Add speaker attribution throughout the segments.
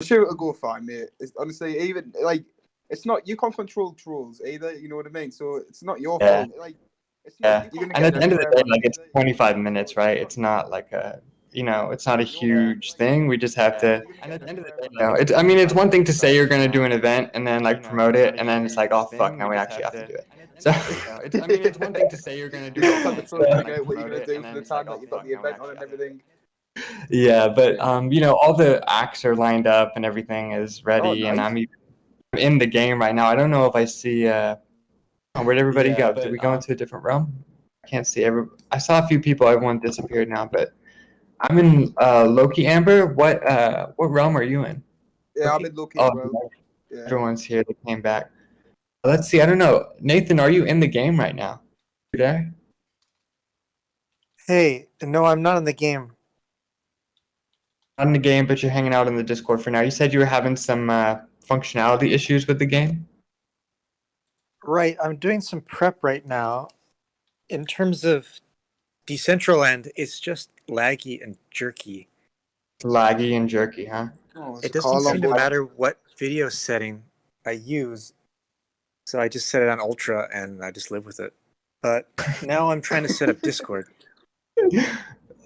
Speaker 1: Sure, it'll go fine, mate. It's, honestly, even like it's not you can't control trolls either. You know what I mean? So it's not your
Speaker 2: Yeah.
Speaker 1: fault. Like it's not
Speaker 2: Yeah.
Speaker 1: you're gonna
Speaker 2: And
Speaker 1: get
Speaker 2: at the end of the
Speaker 1: everywhere
Speaker 2: day,
Speaker 1: on
Speaker 2: like
Speaker 1: it.
Speaker 2: it's 25 minutes, right? It's not like it's not a huge thing. We just have to,
Speaker 1: And at the end of the day,
Speaker 2: I mean, it's one thing to say you're going to do an event and then like promote it, and then it's like, oh fuck, now we actually have to do it. So,
Speaker 1: it's one thing to say you're gonna do. You got time to fully figure out what you're gonna do for the time that you've got the event on and everything.
Speaker 2: yeah, but all the acts are lined up and everything is ready,
Speaker 1: Oh,
Speaker 2: and
Speaker 1: nice.
Speaker 2: I'm in the game right now. I don't know if I see where'd everybody go? Did we go into a different realm? I can't see I saw a few people. Everyone disappeared now, but I'm in Loki Amber. What realm are you in?
Speaker 1: Yeah, I'm in Loki as well. Yeah.
Speaker 2: Everyone's here. They came back. Let's see. I don't know. Nathan, are you in the game right now? You there?
Speaker 3: Hey, no, I'm not in the game.
Speaker 2: Not in the game, but you're hanging out in the Discord for now. You said you were having some functionality issues with the game.
Speaker 3: Right, I'm doing some prep right now. In terms of Decentraland, it's just laggy and jerky.
Speaker 2: Laggy and jerky, huh?
Speaker 1: Oh,
Speaker 3: It doesn't seem to matter what video setting I use, so I just set it on Ultra and I just live with it. But now I'm trying to set up Discord.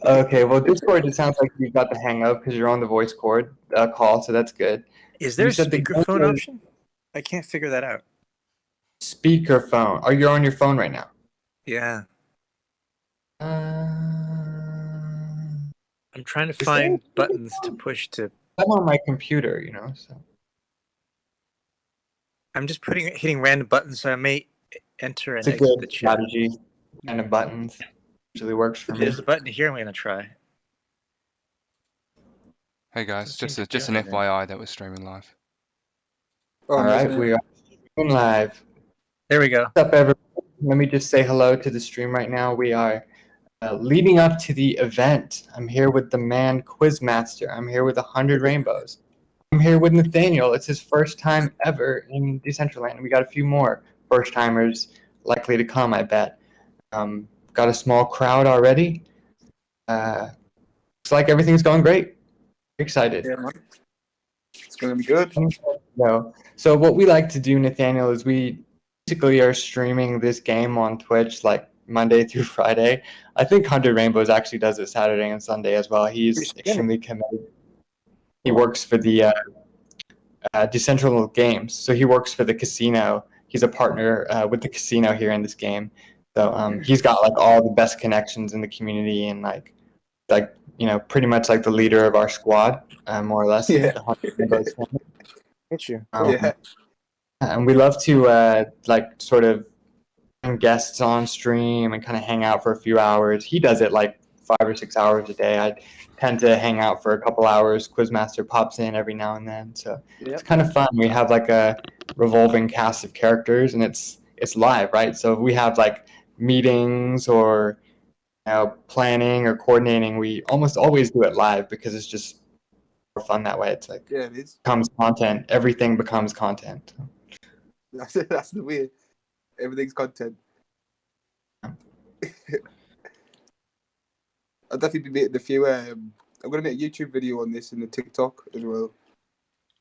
Speaker 2: Okay, well, Discord, it sounds like you've got the hang of because you're on the voice cord call, so that's good.
Speaker 3: Is there
Speaker 2: You
Speaker 3: a
Speaker 2: said the
Speaker 3: speakerphone
Speaker 2: game is
Speaker 3: option? I can't figure that out.
Speaker 2: Speakerphone. Are you on your phone right now?
Speaker 3: Yeah,
Speaker 2: I'm
Speaker 3: I'm trying to find buttons to push to.
Speaker 2: on my computer, so.
Speaker 3: I'm just hitting random buttons, so I may enter and
Speaker 2: It's a
Speaker 3: exit
Speaker 2: good
Speaker 3: the chat.
Speaker 2: strategy. And the buttons usually works for me.
Speaker 3: There's a button here I'm going to try.
Speaker 4: Hey guys,
Speaker 3: Doesn't seem to
Speaker 4: just
Speaker 3: do
Speaker 4: an
Speaker 3: anything.
Speaker 4: FYI that we're streaming live.
Speaker 2: All right, we are streaming live.
Speaker 3: There we go.
Speaker 2: What's up, everybody? Let me just say hello to the stream right now. We are leading up to the event. I'm here with the man Quizmaster. I'm here with 100 Rainbows. I'm here with Nathaniel. It's his first time ever in Decentraland. We got a few more first timers likely to come, I bet. Got a small crowd already. Looks like everything's going great. Excited.
Speaker 1: Yeah, man. It's gonna be good.
Speaker 2: So what we like to do, Nathaniel, is we basically are streaming this game on Twitch like Monday through Friday. I think 100 Rainbows actually does it Saturday and Sunday as well. He's extremely committed. He works for the Decentraland Games, so he works for the casino. He's a partner with the casino here in this game. So he's got like all the best connections in the community and like pretty much like the leader of our squad, more or less.
Speaker 1: Yeah.
Speaker 3: Get you.
Speaker 1: Yeah.
Speaker 2: And we love to sort of bring guests on stream and kind of hang out for a few hours. He does it like 5 or 6 hours a day. I tend to hang out for a couple hours. Quizmaster pops in every now and then, so it's kind of fun. We have like a revolving cast of characters, and it's live, right? So if we have like meetings or planning or coordinating, we almost always do it live because it's just more fun that way. It's like
Speaker 1: it is.
Speaker 2: Becomes content. Everything becomes content.
Speaker 1: That's the way. Everything's content. I'll definitely be making a few. I'm gonna make a YouTube video on this and the TikTok as well.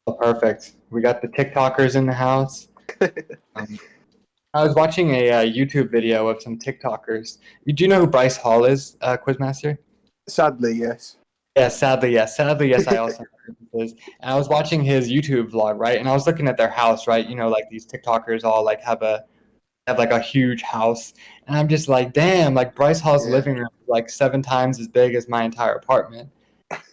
Speaker 2: Oh, perfect. We got the TikTokers in the house. I was watching a YouTube video of some TikTokers. Do you know who Bryce Hall is, Quizmaster?
Speaker 1: Sadly, yes.
Speaker 2: Yeah, sadly, yes. Sadly, yes, I also know who he is. And I was watching his YouTube vlog, right? And I was looking at their house, right? Like these TikTokers all like have like a huge house. And I'm just like, damn, like Bryce Hall's living room is like 7 times as big as my entire apartment.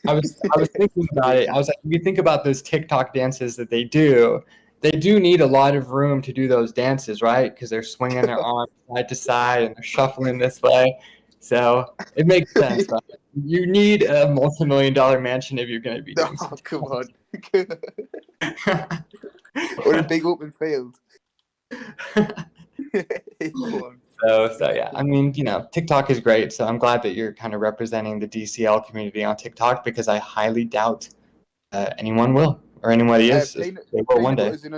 Speaker 2: I was thinking about it. I was like, if you think about those TikTok dances that they do need a lot of room to do those dances, right? Because they're swinging their arms side to side and they're shuffling this way. So it makes sense, right? You need a multi-million-dollar mansion if you're going to be doing something.
Speaker 1: Come on. Or a big open field.
Speaker 2: So yeah, I mean, TikTok is great. So I'm glad that you're kind of representing the DCL community on TikTok because I highly doubt anyone will or anybody is. They will one day.
Speaker 1: In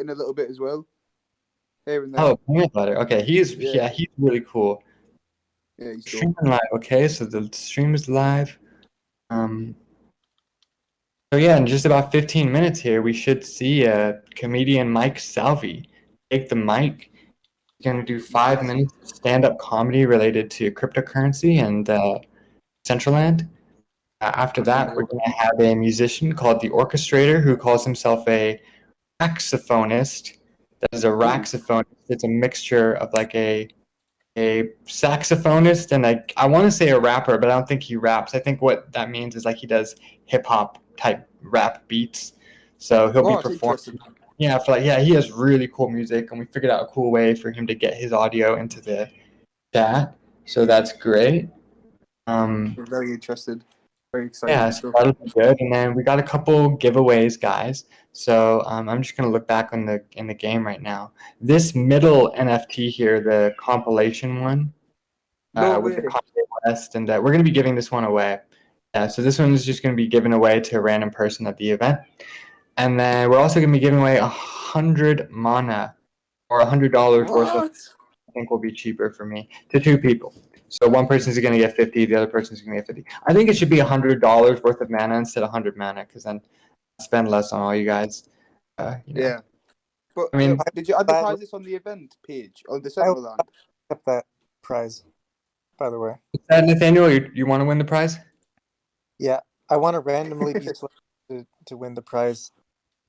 Speaker 1: a little bit as well. Here and there.
Speaker 2: Oh, peanut butter. Okay, he's really cool.
Speaker 1: Yeah, he's
Speaker 2: streaming live. Okay, so the stream is live. So yeah, in just about 15 minutes here, we should see comedian Mike Salvi take the mic. He's going to do 5 minutes of stand-up comedy related to cryptocurrency and Decentraland. After that, we're going to have a musician called the Orchestrator who calls himself a saxophonist. That is a raxophonist. It's a mixture of like a saxophonist and like I want to say a rapper, but I don't think he raps. I think what that means is like he does hip hop type rap beats. So he'll be
Speaker 1: that's
Speaker 2: performing.
Speaker 1: interesting.
Speaker 2: Yeah, he has really cool music, and we figured out a cool way for him to get his audio into the chat. So that's great.
Speaker 1: I'm very interested. Very excited.
Speaker 2: Yeah, so that'll be good. And then we got a couple giveaways, guys. So I'm just gonna look back on in the game right now. This middle NFT here, the compilation one, with the Kanye West, and we're gonna be giving this one away. Yeah, so this one is just gonna be given away to a random person at the event, and then we're also gonna be giving away 100 mana or $100 worth of. I think will be cheaper for me to 2 people. So one person's going to get 50, the other person's going to get 50. I think it should be $100 worth of mana instead of 100 mana, because then I spend less on all you guys.
Speaker 1: Yeah. But
Speaker 2: I mean,
Speaker 1: did you advertise this on the event page on Decentraland?
Speaker 3: Accept that prize, by the way.
Speaker 2: Nathaniel, you want to win the prize?
Speaker 3: Yeah, I want to randomly be selected to win the prize.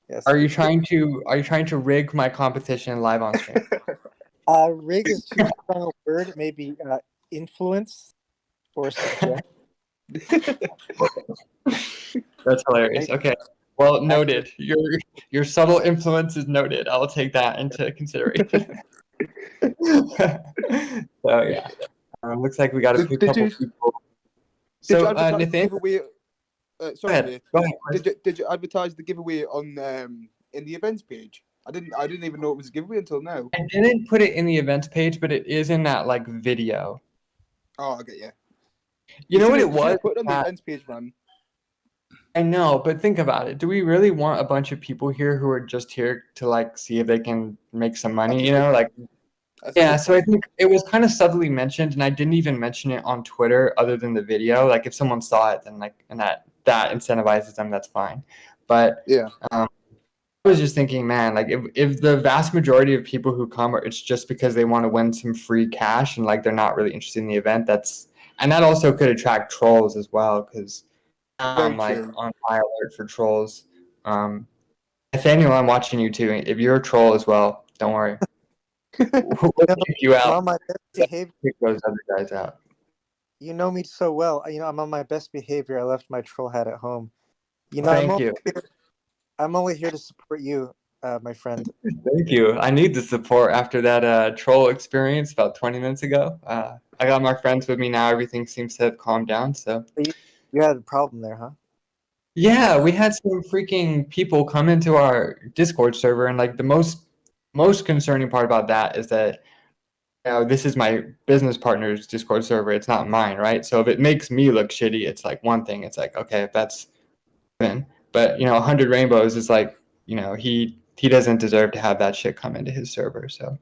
Speaker 3: Yes.
Speaker 2: Are you trying to rig my competition live on stream?
Speaker 3: Rig is too strong a word. Maybe influence or suggest.
Speaker 2: That's hilarious. Okay. Well, noted. Your subtle influence is noted. I'll take that into consideration. So yeah, looks like we got a few couple people. So Nathaniel,
Speaker 1: sorry,
Speaker 2: go ahead.
Speaker 1: did you advertise the giveaway on in the events page? I didn't even know it was a giveaway until now.
Speaker 2: I didn't put it in the events page, but it is in that like video.
Speaker 1: Oh, okay, yeah.
Speaker 2: You know what it was?
Speaker 1: Put it on the events page, man.
Speaker 2: I know, but think about it. Do we really want a bunch of people here who are just here to like see if they can make some money? Yeah. So I think it was kind of subtly mentioned, and I didn't even mention it on Twitter other than the video. Like if someone saw it, then like and that incentivizes them, that's fine. But
Speaker 1: yeah.
Speaker 2: I was just thinking, man, like if the vast majority of people who come it's just because they want to win some free cash and like they're not really interested in the event, and that also could attract trolls as well, because I'm like on high alert for trolls. Nathaniel, I'm watching you too. If you're a troll as well, don't worry. We'll kick you out.
Speaker 3: I'm on my best behavior.
Speaker 2: Kick those other guys out.
Speaker 3: You know me so well. I'm on my best behavior. I left my troll hat at home.
Speaker 2: Thank you.
Speaker 3: I'm only here to support you, my friend.
Speaker 2: Thank you. I need the support after that troll experience about 20 minutes ago. I got my friends with me now. Everything seems to have calmed down. So
Speaker 3: you had a problem there, huh?
Speaker 2: Yeah, we had some freaking people come into our Discord server, and like the most concerning part about that is that this is my business partner's Discord server. It's not mine, right? So if it makes me look shitty, it's like one thing. It's like, okay, that's then. But 100 Rainbows is like, he doesn't deserve to have that shit come into his server. So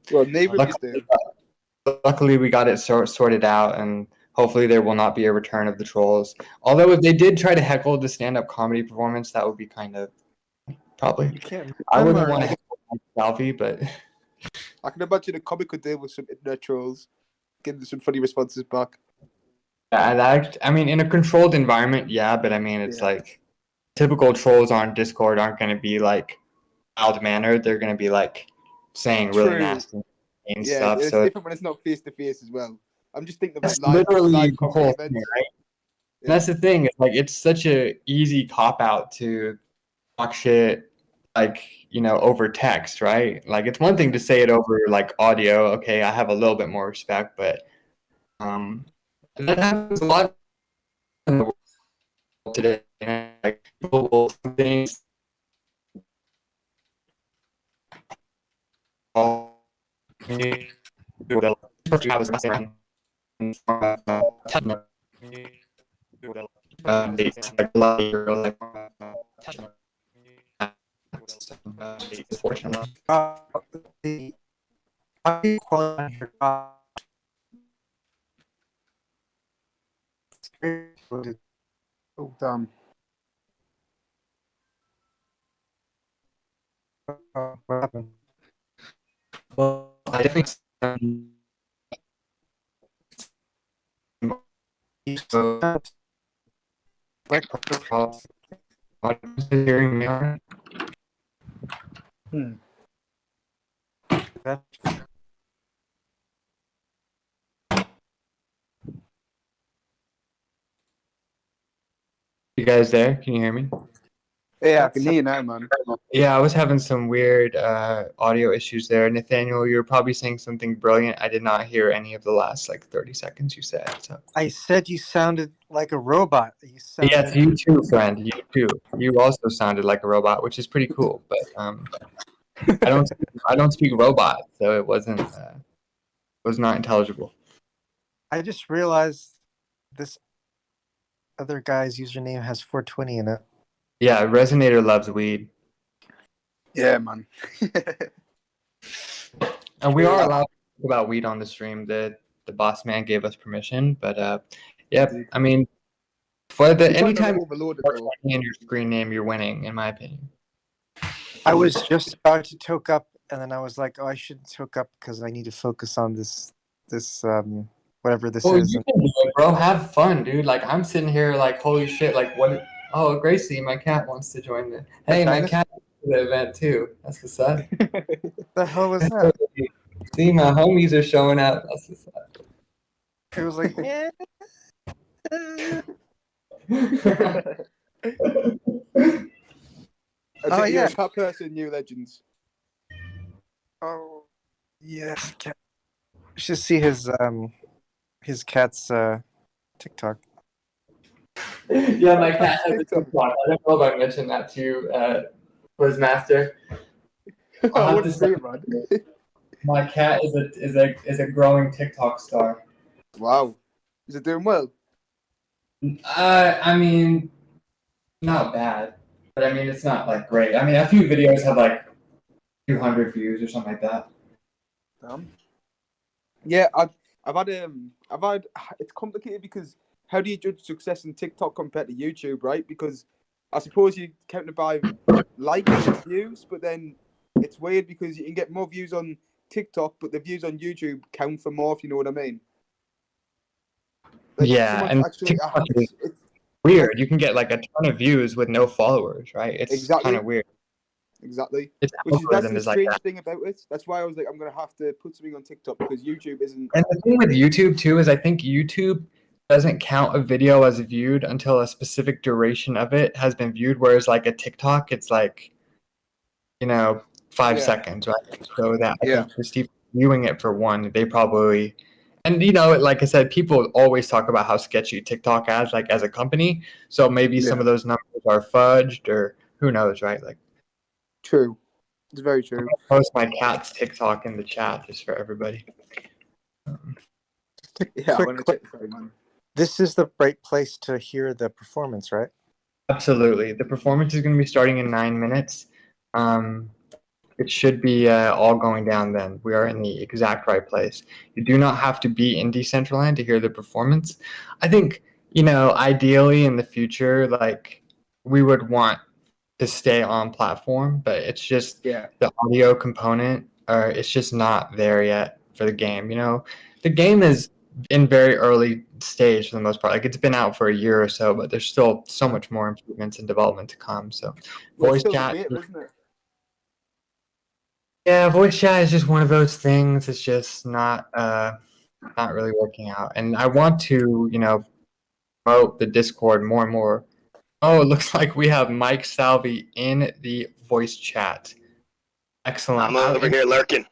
Speaker 2: luckily we got it sorted out, and hopefully there will not be a return of the trolls. Although if they did try to heckle the stand-up comedy performance, that would be kind of probably. I wouldn't want to heckle Salvi, but
Speaker 1: I can imagine a comic could deal with some internet trolls, give them some funny responses back.
Speaker 2: Yeah, I mean, in a controlled environment, yeah, but I mean, it's like typical trolls on Discord aren't going to be like mild-mannered. They're going to be like saying really nasty stuff.
Speaker 1: It's
Speaker 2: so
Speaker 1: different when it's not face-to-face as well. I'm just thinking about
Speaker 2: literally
Speaker 1: live
Speaker 2: the whole thing, right? Yeah. That's the thing. It's like it's such a easy cop-out to talk shit like over text, right? Like it's one thing to say it over like audio. Okay, I have a little bit more respect, but that happens a lot in the world today. Like people will things.
Speaker 1: Oh damn.
Speaker 3: What happened?
Speaker 2: Well, I definitely.
Speaker 3: Like,
Speaker 2: Hearing me all right?
Speaker 3: that,
Speaker 2: You guys there? Can you hear me?
Speaker 1: Yeah, I can hear you now, man.
Speaker 2: Yeah, I was having some weird audio issues there. Nathaniel, you were probably saying something brilliant. I did not hear any of the last 30 seconds you said. So
Speaker 3: I said you sounded like a robot. You sounded,
Speaker 2: yes, you too, friend. You too. You also sounded like a robot, which is pretty cool. But I don't speak robot, so it was not intelligible.
Speaker 3: I just realized this other guy's username has 420 in it.
Speaker 2: Yeah, Resonator loves weed,
Speaker 1: Yeah, man.
Speaker 2: and we are allowed to talk about weed on the stream. The boss man gave us permission, but yeah, I mean, for the
Speaker 1: You're trying to
Speaker 2: anytime
Speaker 1: overload it,
Speaker 2: you're
Speaker 1: though.
Speaker 2: in your screen name, you're winning, in my opinion.
Speaker 3: I was just about to toke up, and then I was like, "Oh, I shouldn't toke up because I need to focus on this whatever this
Speaker 2: Oh,
Speaker 3: is."
Speaker 2: you can do it, bro. Have fun, dude. Like I'm sitting here, like holy shit. Like what? Oh, Gracie, my cat wants to join the. Hey, my
Speaker 1: Kindness?
Speaker 2: cat wants to the event too. That's what's up.
Speaker 3: The hell was that?
Speaker 2: See, my homies are showing up. That's what's up.
Speaker 3: It was like, yeah.
Speaker 1: Oh,
Speaker 3: yeah.
Speaker 1: Cat person, new legends.
Speaker 3: Oh, yes. Cat. You should see his cat's TikTok.
Speaker 2: Yeah, my cat has a
Speaker 1: TikTok.
Speaker 2: TikTok. I don't know if I mentioned that to you, Quizmaster.
Speaker 1: Oh, what a great, man.
Speaker 2: My cat is a growing TikTok star.
Speaker 1: Wow. Is it doing well?
Speaker 2: I mean, not bad, but I mean, it's not like great. I mean, a few videos have like 200 views or something like that.
Speaker 1: Yeah, I've had it's complicated because how do you judge success in TikTok compared to YouTube, right? Because I suppose you count it by likes and views, but then it's weird because you can get more views on TikTok, but the views on YouTube count for more, if you know what I mean. Like,
Speaker 2: Yeah,
Speaker 1: someone's
Speaker 2: and
Speaker 1: actually
Speaker 2: TikTok is
Speaker 1: it's
Speaker 2: weird. You can get like a ton of views with no followers, right? It's
Speaker 1: Exactly.
Speaker 2: kind of weird.
Speaker 1: exactly.
Speaker 2: Its
Speaker 1: Which is that's
Speaker 2: algorithm
Speaker 1: the
Speaker 2: is like
Speaker 1: strange
Speaker 2: that.
Speaker 1: thing about it. That's why I was like, I'm gonna have to put something on TikTok because YouTube isn't.
Speaker 2: And the thing with YouTube too is I think YouTube doesn't count a video as viewed until a specific duration of it has been viewed, whereas like a TikTok, it's like, 5
Speaker 1: Yeah.
Speaker 2: seconds, right? So that I
Speaker 1: Yeah.
Speaker 2: think for Steve viewing it for one, they probably, and like I said, people always talk about how sketchy TikTok as a company. So maybe some of those numbers are fudged, or who knows, right? Like,
Speaker 1: True. It's very true.
Speaker 2: I'll post my cat's TikTok in the chat just for everybody.
Speaker 1: Yeah, I want to check this out, man.
Speaker 3: This is the right place to hear the performance, right?
Speaker 2: Absolutely. The performance is going to be starting in 9 minutes. It should be all going down then. We are in the exact right place. You do not have to be in Decentraland to hear the performance. I think, ideally in the future, like we would want to stay on platform, but it's just
Speaker 1: Yeah.
Speaker 2: the audio component, it's just not there yet for the game. The game is in very early stage for the most part. Like it's been out for a year or so, but there's still so much more improvements and development to come. So
Speaker 1: Well,
Speaker 2: voice
Speaker 1: it's still
Speaker 2: chat.
Speaker 1: the beta, isn't it?
Speaker 2: Yeah, voice chat is just one of those things. It's just not really working out. And I want to, promote the Discord more and more. Oh, it looks like we have Mike Salvi in the voice chat. Excellent.
Speaker 5: I'm over here lurking.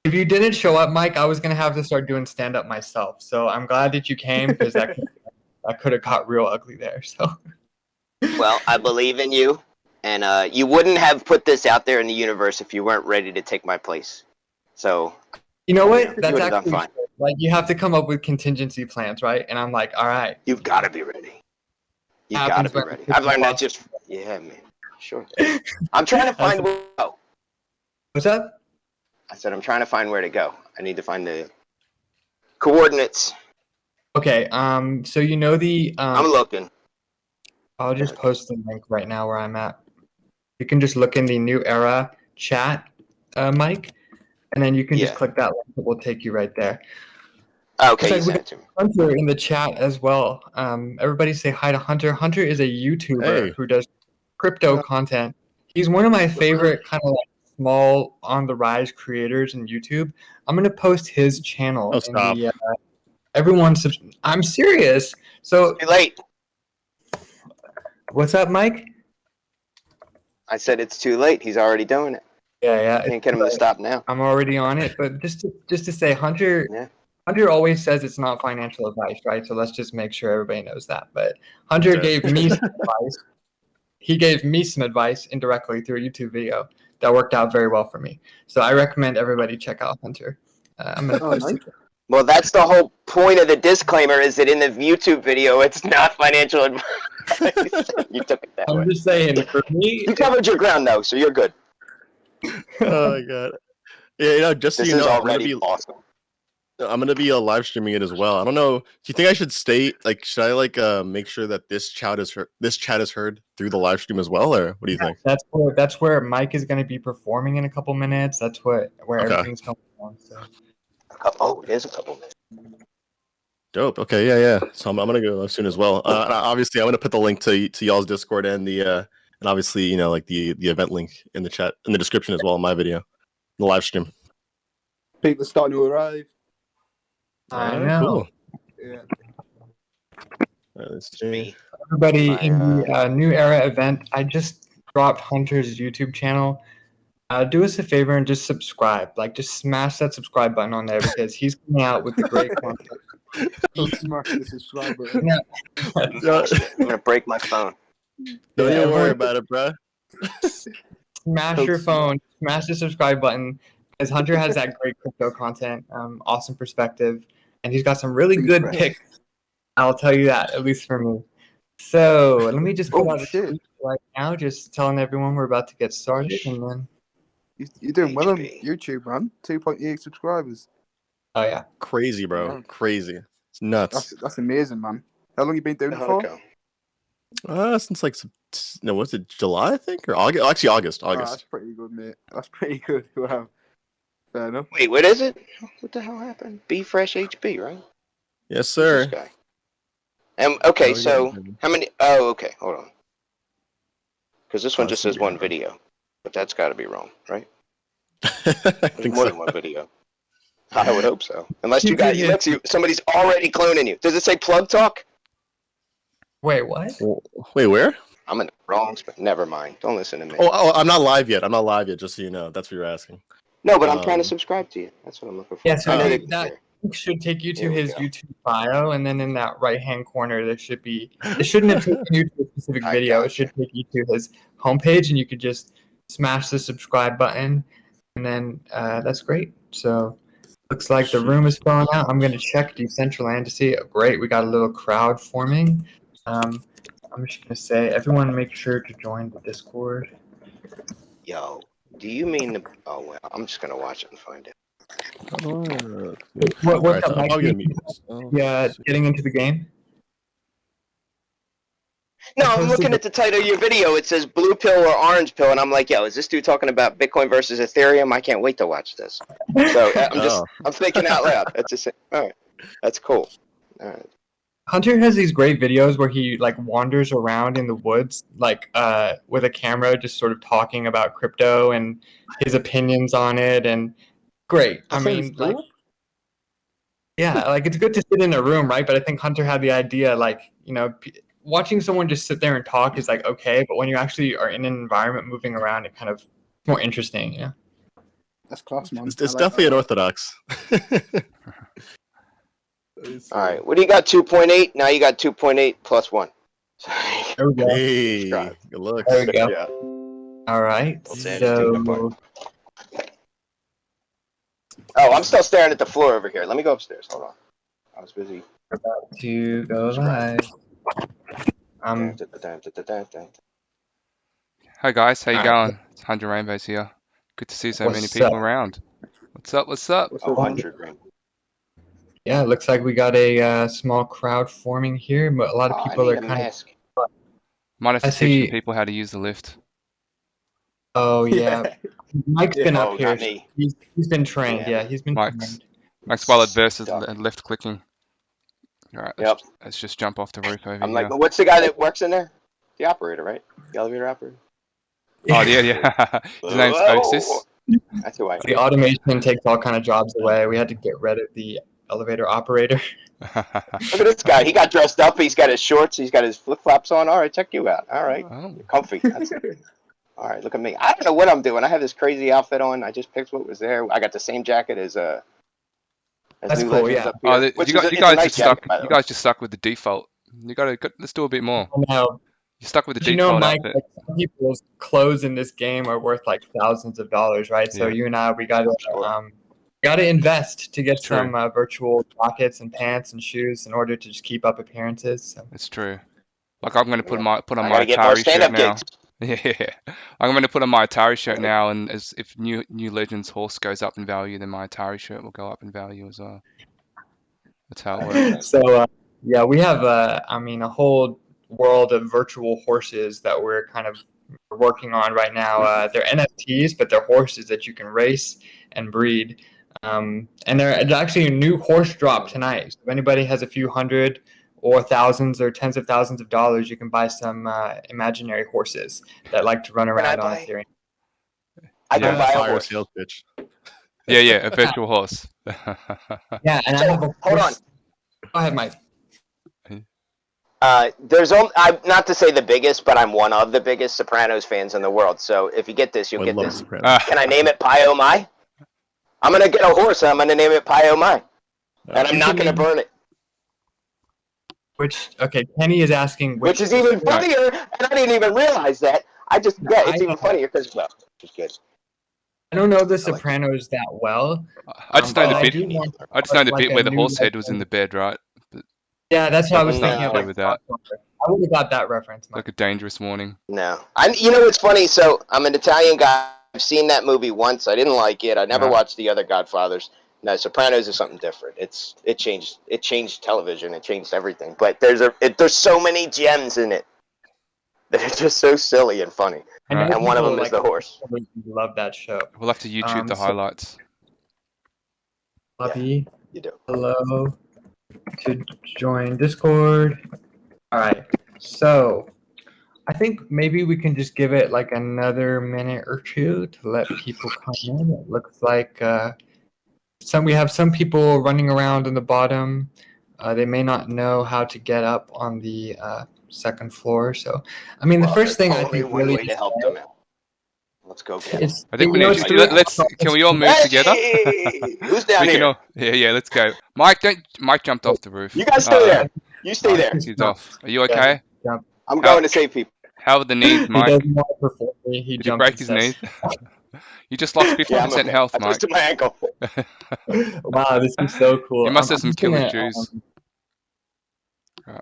Speaker 2: If you didn't show up, Mike, I was gonna have to start doing stand up myself. So I'm glad that you came because that could have got real ugly there. So.
Speaker 5: Well, I believe in you, and you wouldn't have put this out there in the universe if you weren't ready to take my place. So.
Speaker 2: You know what?
Speaker 5: You
Speaker 2: That's
Speaker 5: would have done
Speaker 2: actually
Speaker 5: fine.
Speaker 2: like you have to come up with contingency plans, right? And I'm like, all right.
Speaker 5: You've got to be ready. You've got to
Speaker 2: Happens
Speaker 5: be
Speaker 2: when
Speaker 5: ready.
Speaker 2: it's
Speaker 5: I've learned that
Speaker 2: possible.
Speaker 5: yeah, man. Sure. I'm trying to find where to go.
Speaker 2: What's up?
Speaker 5: I said I'm trying to find where to go. I need to find the coordinates.
Speaker 2: Okay. So the
Speaker 5: I'm looking.
Speaker 2: I'll just post the link right now where I'm at. You can just look in the New Era chat, Mike, and then you can just
Speaker 5: Yeah.
Speaker 2: click that link. It will take you right there.
Speaker 5: Okay, you
Speaker 2: Looks like
Speaker 5: sent it to me.
Speaker 2: Hunter in the chat as well. Everybody say hi to Hunter. Hunter is a YouTuber
Speaker 6: Hey.
Speaker 2: who does crypto content. He's one of my favorite kind of like small on the rise creators in YouTube. I'm gonna post his channel
Speaker 6: Oh,
Speaker 2: in
Speaker 6: stop.
Speaker 2: the I'm serious. So
Speaker 5: Too late.
Speaker 2: what's up, Mike?
Speaker 5: I said it's too late. He's already doing it.
Speaker 2: Yeah.
Speaker 5: Can't get him to stop now.
Speaker 2: I'm already on it, but just to say, Hunter.
Speaker 5: Yeah.
Speaker 2: Hunter always says it's not financial advice, right? So let's just make sure everybody knows that. But Hunter
Speaker 6: Okay.
Speaker 2: gave me some advice. He gave me some advice indirectly through a YouTube video that worked out very well for me. So I recommend everybody check out Hunter. I'm gonna post
Speaker 1: nice.
Speaker 2: it.
Speaker 5: Well, that's the whole point of the disclaimer is that in the YouTube video, it's not financial advice. You took it that way.
Speaker 2: I'm just saying, for me,
Speaker 5: You covered your ground, though, so you're good.
Speaker 6: Oh my god. Yeah, just so
Speaker 5: This
Speaker 6: you
Speaker 5: is
Speaker 6: know,
Speaker 5: already awesome.
Speaker 6: I'm gonna be live streaming it as well. I don't know. Do you think I should should I make sure that this chat is heard through the live stream as well, or what do you think?
Speaker 2: that's where Mike is going to be performing in a couple minutes. That's where
Speaker 6: Okay.
Speaker 2: everything's coming on. So.
Speaker 5: Oh, there's a couple minutes.
Speaker 6: Dope. Okay, yeah. So I'm gonna go live soon as well. And obviously, I'm gonna put the link to y'all's Discord and and obviously the event link in the chat in the description as well in my video, the live stream.
Speaker 1: People are starting to arrive.
Speaker 2: I
Speaker 6: Alright,
Speaker 2: know.
Speaker 6: Cool.
Speaker 1: Yeah.
Speaker 6: Alright, let's see.
Speaker 5: Me.
Speaker 2: Everybody
Speaker 5: My,
Speaker 2: in the New Era event, I just dropped Hunter's YouTube channel. Do us a favor and just subscribe. Like, just smash that subscribe button on there because he's coming out with the great content.
Speaker 1: Smash the subscribe button.
Speaker 6: No,
Speaker 5: I'm gonna break my phone.
Speaker 6: don't
Speaker 2: Yeah,
Speaker 6: even worry
Speaker 2: everyone-
Speaker 6: about it, bro.
Speaker 2: Smash your phone, smash the subscribe button because Hunter has that great crypto content, awesome perspective, and he's got some really good picks. I'll tell you that, at least for me. So let me just put out a tweet right now, just telling everyone we're about to get started, and then
Speaker 1: You're doing well on
Speaker 5: HP.
Speaker 1: YouTube, man. 2.8 subscribers.
Speaker 2: oh yeah,
Speaker 6: Crazy, bro. Crazy. It's nuts.
Speaker 1: That's amazing, man. How long you been doing it for?
Speaker 6: Since was it July, I think, or August? Actually, August.
Speaker 1: Oh, that's pretty good, mate. That's pretty good. Wow. Fair enough.
Speaker 5: Wait, what is it? What the hell happened? Be Fresh HB, right?
Speaker 6: Yes,
Speaker 5: Who's
Speaker 6: sir.
Speaker 5: this guy? Okay,
Speaker 6: Oh,
Speaker 5: so
Speaker 6: yeah.
Speaker 5: how many? Oh, okay, hold on. Because this one
Speaker 6: Oh,
Speaker 5: just
Speaker 6: that's
Speaker 5: says one video, but that's got to be wrong, right?
Speaker 6: I
Speaker 5: There's
Speaker 6: think
Speaker 5: more
Speaker 6: so.
Speaker 5: than one video. I would hope so. Unless you got, somebody's already cloning you. Does it say plug talk?
Speaker 2: wait, what?
Speaker 6: Wait, where?
Speaker 5: I'm in the wrong spot. Never mind. Don't listen to me.
Speaker 6: Oh, I'm not live yet. Just so you know. That's what you're asking.
Speaker 5: No, but I'm trying to
Speaker 6: um,
Speaker 5: subscribe to you. That's what I'm looking for.
Speaker 2: Yeah, so
Speaker 5: I know
Speaker 2: that
Speaker 5: that-
Speaker 2: link should take you to
Speaker 5: Here we
Speaker 2: his
Speaker 5: go.
Speaker 2: YouTube bio, and then in that right-hand corner, there should be. It shouldn't have taken you to a specific
Speaker 5: I
Speaker 2: video. It
Speaker 5: gotcha.
Speaker 2: should take you to his homepage, and you could just smash the subscribe button, and then that's great. So looks like the room is filling out. I'm gonna check Decentraland to see. Oh, great, we got a little crowd forming. I'm just gonna say, everyone, make sure to join the Discord.
Speaker 5: Yo, do you mean the? Oh well, I'm just gonna watch it and find it.
Speaker 2: What's up, Mike?
Speaker 6: I'm gonna mute this.
Speaker 2: Yeah, getting into the game.
Speaker 5: No, I'm
Speaker 2: posted
Speaker 5: looking
Speaker 2: the-
Speaker 5: at the title of your video. It says blue pill or orange pill, and I'm like, yo, is this dude talking about Bitcoin versus Ethereum? I can't wait to watch this. So I'm thinking out loud. That's just all right. That's cool. All right.
Speaker 2: Hunter has these great videos where he like wanders around in the woods, like with a camera, just sort of talking about crypto and his opinions on it, and great. I mean, like, yeah, like it's good to sit in a room, right? But I think Hunter had the idea, like, watching someone just sit there and talk is like okay, but when you actually are in an environment moving around, it kind of more interesting, yeah.
Speaker 1: That's class, man.
Speaker 6: It's definitely unorthodox.
Speaker 5: All right. What do you got? 2.8. Now you got 2.8 plus 1.
Speaker 2: There we go.
Speaker 6: Hey,
Speaker 5: Subscribe.
Speaker 6: good looks.
Speaker 2: There we go.
Speaker 5: Yeah.
Speaker 2: All right.
Speaker 5: Well, Sandy's doing the
Speaker 2: So
Speaker 5: part. Oh, I'm still staring at the floor over here. Let me go upstairs. Hold on. I was busy.
Speaker 2: to go live.
Speaker 4: Hi guys, how you
Speaker 2: Alright.
Speaker 4: going? It's 100 Rainbows here. Good to see so many
Speaker 2: What's
Speaker 4: people
Speaker 2: up?
Speaker 4: around. What's up? What's up?
Speaker 1: What's up,
Speaker 5: 100 ring.
Speaker 2: Yeah, it looks like we got a small crowd forming here, but a lot of
Speaker 5: Oh,
Speaker 2: people
Speaker 5: I
Speaker 2: are
Speaker 5: need a
Speaker 2: kind of.
Speaker 5: mask.
Speaker 4: Might have
Speaker 2: I
Speaker 4: to teach
Speaker 2: see-
Speaker 4: some people how to use the lift.
Speaker 2: Oh yeah, Mike's been
Speaker 5: Oh,
Speaker 2: up here.
Speaker 5: not me.
Speaker 2: He's been trained.
Speaker 5: Yeah.
Speaker 2: Yeah, he's been
Speaker 4: Mike's
Speaker 2: trained.
Speaker 4: Max while adverse is
Speaker 5: Duck.
Speaker 4: left clicking. All right,
Speaker 5: Yep.
Speaker 4: let's just jump off the roof over
Speaker 5: I'm
Speaker 4: here.
Speaker 5: like, what's the guy that works in there? The operator, right? The elevator operator.
Speaker 4: Oh yeah. His name's Osis.
Speaker 5: That's who I
Speaker 2: The automation takes all kind of jobs away. We had to get rid of the elevator operator.
Speaker 5: Look at this guy. He got dressed up. He's got his shorts. He's got his flip flops on. All right, check you out. All right,
Speaker 4: Oh.
Speaker 5: you're comfy. All right, look at me. I don't know what I'm doing. I have this crazy outfit on. I just picked what was there. I got the same jacket as
Speaker 2: That's
Speaker 5: New
Speaker 2: cool,
Speaker 5: Legends
Speaker 2: yeah.
Speaker 5: up here.
Speaker 4: Oh,
Speaker 5: which
Speaker 4: you
Speaker 5: is
Speaker 4: guys
Speaker 5: a nice
Speaker 4: just stuck.
Speaker 5: jacket, by the
Speaker 4: You
Speaker 5: way.
Speaker 4: guys just stuck with the default. Let's do a bit more.
Speaker 2: Now,
Speaker 4: You're stuck with the
Speaker 2: you know,
Speaker 4: default
Speaker 2: Mike,
Speaker 4: outfit.
Speaker 2: like, some people's clothes in this game are worth like thousands of dollars, right? So
Speaker 4: Yeah.
Speaker 2: you and I, we got
Speaker 5: Sure.
Speaker 2: to invest to get
Speaker 4: It's true.
Speaker 2: some virtual jackets and pants and shoes in order to just keep up appearances. So.
Speaker 4: It's true. Like I'm gonna put on
Speaker 5: I
Speaker 4: my
Speaker 5: gotta get more
Speaker 4: Atari shirt
Speaker 5: stand-up
Speaker 4: now.
Speaker 5: gigs.
Speaker 4: Yeah, I'm gonna put on my Atari shirt now, and as if New Legends horse goes up in value, then my Atari shirt will go up in value as well. That's how it works.
Speaker 2: So yeah, we have a whole world of virtual horses that we're kind of working on right now. They're NFTs, but they're horses that you can race and breed. And there's actually a new horse drop tonight. So if anybody has a few hundred or thousands or tens of thousands of dollars, you can buy some imaginary horses that like to run around on
Speaker 5: buy?
Speaker 2: Ethereum.
Speaker 5: I can
Speaker 4: Yeah.
Speaker 5: buy a
Speaker 6: Fire
Speaker 5: horse.
Speaker 6: sales pitch.
Speaker 4: Yeah, a virtual horse.
Speaker 2: Yeah, and I
Speaker 5: So,
Speaker 2: have a
Speaker 5: hold
Speaker 2: horse. Go ahead, Mike.
Speaker 5: There's only, I'm not to say the biggest, but I'm one of the biggest Sopranos fans in the world. So if you get this, you'll
Speaker 6: I
Speaker 5: get
Speaker 6: love
Speaker 5: this.
Speaker 6: Sopranos.
Speaker 5: Can I name it Pie Oh My? I'm gonna get a horse and I'm gonna name it Pie Oh My, and I'm not gonna burn it.
Speaker 2: Kenny is asking
Speaker 5: Which is even funnier, and I didn't even realize that. It's even funnier because it's good.
Speaker 2: I don't know the Sopranos that well.
Speaker 4: I just know
Speaker 2: but
Speaker 4: the
Speaker 2: I
Speaker 4: bit.
Speaker 2: do want
Speaker 4: I just know the
Speaker 2: like
Speaker 4: bit
Speaker 2: a
Speaker 4: where the
Speaker 2: new
Speaker 4: horse head was in
Speaker 2: Legend.
Speaker 4: the bed, right?
Speaker 2: Yeah, that's what I was
Speaker 5: No.
Speaker 2: thinking of.
Speaker 4: Go
Speaker 2: Like,
Speaker 4: with that.
Speaker 2: I would have got that reference. Mike.
Speaker 4: Like a dangerous warning.
Speaker 5: No, you know what's funny? So I'm an Italian guy. I've seen that movie once. I didn't like it. I never watched the other Godfathers. No, Sopranos is something different. It changed television. It changed everything. But there's so many gems in it that are just so silly and funny.
Speaker 2: I know
Speaker 5: And one of them
Speaker 2: people,
Speaker 5: is the horse.
Speaker 2: Love that show.
Speaker 4: We'll have to YouTube the
Speaker 2: so-
Speaker 4: highlights.
Speaker 2: Lobby,
Speaker 5: You do.
Speaker 2: hello to join Discord. All right, so I think maybe we can just give it like another minute or two to let people come in. It looks like we have some people running around on the bottom. They may not know how to get up on the second floor. So, I mean, the first thing I
Speaker 5: Only
Speaker 2: think
Speaker 5: one
Speaker 2: really
Speaker 5: way to help them out. Let's go get 'em.
Speaker 2: is
Speaker 4: I think we
Speaker 2: you know,
Speaker 4: need.
Speaker 2: it's through-
Speaker 4: Can we all move together?
Speaker 5: Hey! Who's down
Speaker 4: We can
Speaker 5: here?
Speaker 4: all. Yeah, let's go. Mike jumped off the roof.
Speaker 5: You guys stay there. You stay there.
Speaker 4: He's off. Are you okay?
Speaker 5: I'm going to save people.
Speaker 4: How are the knees,
Speaker 2: He
Speaker 4: Mike?
Speaker 2: doesn't want to perform me. He
Speaker 4: Did you
Speaker 2: jumped
Speaker 4: break
Speaker 2: and
Speaker 4: his
Speaker 2: says-
Speaker 4: knees? You just lost 50%
Speaker 5: Yeah, I'm okay.
Speaker 4: health,
Speaker 5: I
Speaker 4: Mike.
Speaker 5: twisted my ankle.
Speaker 2: Wow, this is so cool.
Speaker 4: You must have
Speaker 2: I'm
Speaker 4: some
Speaker 2: just
Speaker 4: killer
Speaker 2: gonna,
Speaker 4: juice.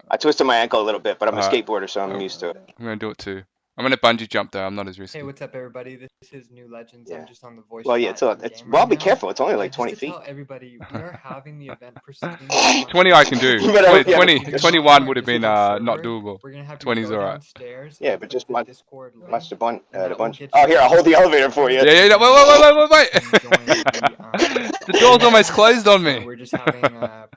Speaker 5: I twisted my ankle a little bit, but I'm a
Speaker 4: Alright.
Speaker 5: skateboarder, so I'm used to it.
Speaker 4: I'm gonna do it too. I'm gonna bungee jump though. I'm not as risky.
Speaker 2: Hey, what's up, everybody? This is New Legends.
Speaker 5: Yeah.
Speaker 2: I'm just on the voice.
Speaker 5: Well, yeah,
Speaker 2: chat
Speaker 5: it's
Speaker 2: game
Speaker 5: well,
Speaker 2: right
Speaker 5: be
Speaker 2: now.
Speaker 5: careful. It's only like
Speaker 2: Just
Speaker 5: 20
Speaker 2: to
Speaker 5: feet.
Speaker 2: tell everybody, we are having the event proceeding.
Speaker 4: 20 I can do.
Speaker 5: You better hope you have
Speaker 4: 20,
Speaker 5: a-
Speaker 4: 21 would have been
Speaker 2: This is our
Speaker 4: not
Speaker 2: server.
Speaker 4: doable.
Speaker 2: We're gonna have to
Speaker 4: 20's
Speaker 2: go
Speaker 4: alright.
Speaker 2: downstairs
Speaker 5: Yeah,
Speaker 2: and
Speaker 5: but
Speaker 2: click
Speaker 5: just
Speaker 2: the
Speaker 5: watch-
Speaker 2: Discord link,
Speaker 5: Watch the
Speaker 2: and
Speaker 5: the
Speaker 2: that will
Speaker 5: bunch.
Speaker 2: get
Speaker 5: Oh,
Speaker 2: you
Speaker 5: here, I'll hold the elevator for you.
Speaker 4: Yeah. Wait.
Speaker 2: and join the,
Speaker 4: The door's almost closed on me.
Speaker 2: We're just having a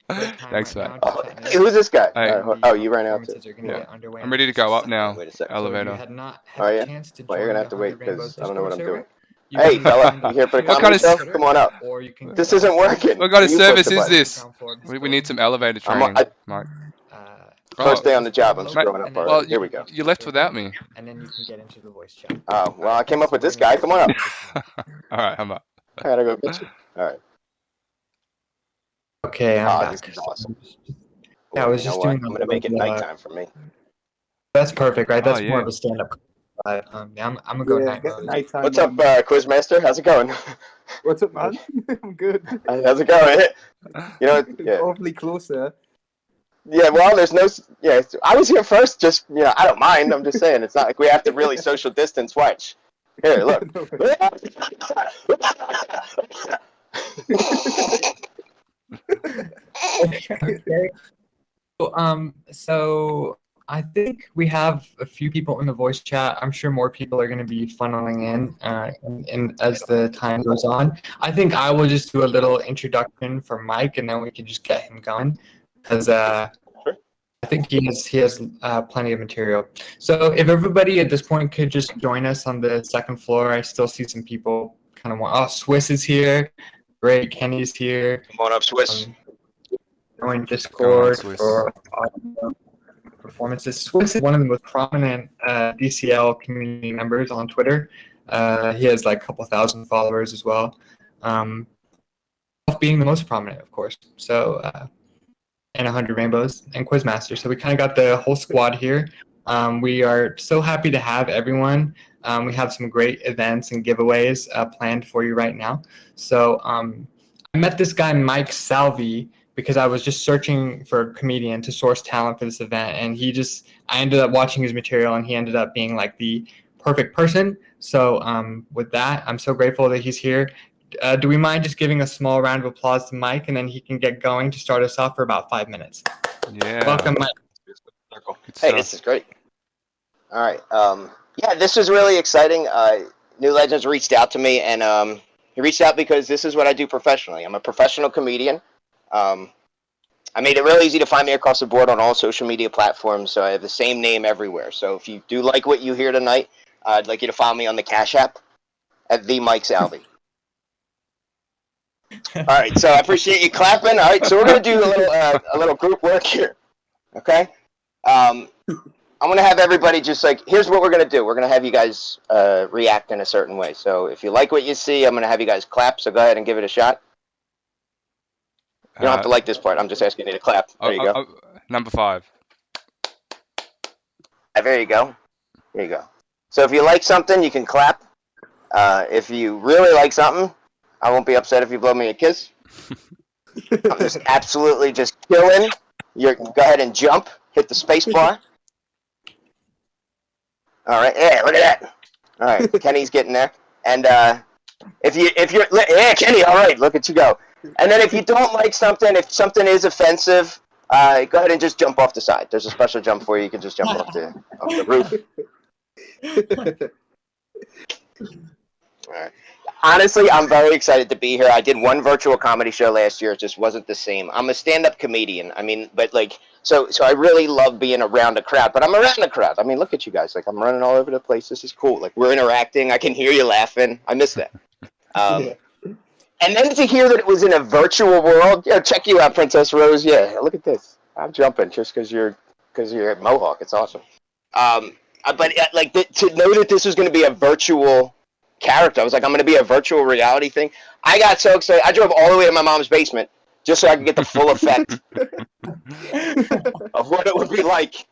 Speaker 2: great time
Speaker 4: Thanks,
Speaker 2: right
Speaker 4: mate.
Speaker 2: now.
Speaker 5: Oh,
Speaker 2: just chatting it
Speaker 5: hey,
Speaker 2: up.
Speaker 5: who's this guy?
Speaker 4: Hey.
Speaker 5: Oh, you ran out too.
Speaker 2: Performances are gonna
Speaker 4: Yeah.
Speaker 2: get underway
Speaker 4: I'm
Speaker 2: in
Speaker 4: ready to
Speaker 2: just a
Speaker 4: go up
Speaker 2: second.
Speaker 4: now.
Speaker 5: Wait a second.
Speaker 2: So if you
Speaker 4: Elevator.
Speaker 2: had not had
Speaker 5: Oh,
Speaker 2: a
Speaker 5: yeah?
Speaker 2: chance to
Speaker 5: Well, you're
Speaker 2: join
Speaker 5: gonna have
Speaker 2: the
Speaker 5: to wait
Speaker 2: 100 Rainbows
Speaker 5: because I don't know what I'm
Speaker 2: Discord
Speaker 5: doing.
Speaker 2: server, you
Speaker 5: Hey,
Speaker 2: can
Speaker 5: fella,
Speaker 2: join
Speaker 5: you here for a
Speaker 2: the
Speaker 4: What kind of
Speaker 5: comedy show?
Speaker 2: Twitter,
Speaker 5: Come on up.
Speaker 2: or you can
Speaker 5: This
Speaker 2: go
Speaker 5: isn't
Speaker 2: downstairs
Speaker 5: working.
Speaker 4: What kind of
Speaker 5: You push
Speaker 4: service
Speaker 5: the
Speaker 4: is
Speaker 5: button.
Speaker 4: this?
Speaker 2: ground floor of
Speaker 4: We need some
Speaker 2: Discord.
Speaker 4: elevator
Speaker 5: I'm
Speaker 4: training, Mike.
Speaker 5: First day on the job. I'm
Speaker 2: Mate,
Speaker 5: screwing up
Speaker 2: and then
Speaker 5: already.
Speaker 4: Well,
Speaker 5: Here we go.
Speaker 4: You left without me.
Speaker 2: And then you can get into the voice chat.
Speaker 5: Oh, well, I came up with this guy. Come on up.
Speaker 4: All right, I'm up.
Speaker 5: I gotta go get you. All right.
Speaker 2: Okay, I'm
Speaker 5: Oh,
Speaker 2: back.
Speaker 5: this is awesome.
Speaker 2: Yeah, I was
Speaker 5: You know
Speaker 2: just
Speaker 5: what?
Speaker 2: doing
Speaker 5: I'm
Speaker 2: a
Speaker 5: gonna make it
Speaker 2: little,
Speaker 5: nighttime for me.
Speaker 2: That's perfect, right? That's
Speaker 4: Oh,
Speaker 2: more
Speaker 4: yeah.
Speaker 2: of a stand-up. But yeah, I'm gonna go
Speaker 1: Yeah,
Speaker 2: night
Speaker 1: get
Speaker 2: mode.
Speaker 1: nighttime
Speaker 5: What's up,
Speaker 1: on.
Speaker 5: Quizmaster? How's it going?
Speaker 1: What's up, man? I'm good.
Speaker 5: How's it going? You know, yeah.
Speaker 1: Awfully closer.
Speaker 5: Yeah, well, there's no. Yeah, I was here first. Just I don't mind. I'm just saying, it's not like we have to really social distance. Watch. Here, look.
Speaker 2: Okay. So I think we have a few people in the voice chat. I'm sure more people are going to be funneling in as the time goes on. I think I will just do a little introduction for Mike, and then we can just get him going, because I think he has plenty of material. So if everybody at this point could just join us on the second floor. I still see some people kind of want. Oh, Swiss is here. Great, Kenny's here.
Speaker 5: Come on up, Swiss.
Speaker 2: Join Discord
Speaker 4: Swiss.
Speaker 2: for audio performances. Swiss is one of the most prominent DCL community members on Twitter. He has like a couple thousand followers as well. Being the most prominent, of course. So, and 100 Rainbows and Quizmaster. So we kind of got the whole squad here. We are so happy to have everyone. We have some great events and giveaways planned for you right now. So I met this guy, Mike Salvi, because I was just searching for a comedian to source talent for this event. And I ended up watching his material, and he ended up being like the perfect person. So with that, I'm so grateful that he's here. Do we mind just giving a small round of applause to Mike, and then he can get going to start us off for about 5 minutes?
Speaker 4: Yeah.
Speaker 2: Welcome, Mike.
Speaker 4: Good
Speaker 5: Hey,
Speaker 4: stuff.
Speaker 5: this is great. All right. Yeah, this was really exciting. New Legends reached out to me, and he reached out because this is what I do professionally. I'm a professional comedian. I made it real easy to find me across the board on all social media platforms, so I have the same name everywhere. So if you do like what you hear tonight, I'd like you to follow me on the Cash App at the Mike Salvi. All right, so I appreciate you clapping. All right, so we're gonna do a little group work here. Okay. I'm gonna have everybody just like, here's what we're gonna do. We're gonna have you guys react in a certain way. So if you like what you see, I'm gonna have you guys clap. So go ahead and give it a shot. You don't have to like this part. I'm just asking you to clap. There you go.
Speaker 4: Number 5.
Speaker 5: There you go. There you go. So if you like something, you can clap. If you really like something, I won't be upset if you blow me a kiss. I'm just absolutely just killing. Go ahead and jump. Hit the space bar. All right. Yeah, look at that. All right. Kenny's getting there. And if you're yeah, Kenny. All right. Look at you go. And then if you don't like something, if something is offensive, go ahead and just jump off the side. There's a special jump for you. You can just jump off the roof. All right. Honestly, I'm very excited to be here. I did one virtual comedy show last year. It just wasn't the same. I'm a stand-up comedian. I mean, but like, so I really love being around a crowd. But I'm around a crowd. I mean, look at you guys. Like, I'm running all over the place. This is cool. Like, we're interacting. I can hear you laughing. I miss that. And then to hear that it was in a virtual world. Yeah, check you out, Princess Rose. Yeah, look at this. I'm jumping just because you're at Mohawk. It's awesome. But like to know that this was going to be a virtual character, I was like, I'm going to be a virtual reality thing. I got so excited. I drove all the way to my mom's basement just so I could get the full effect of what it would be like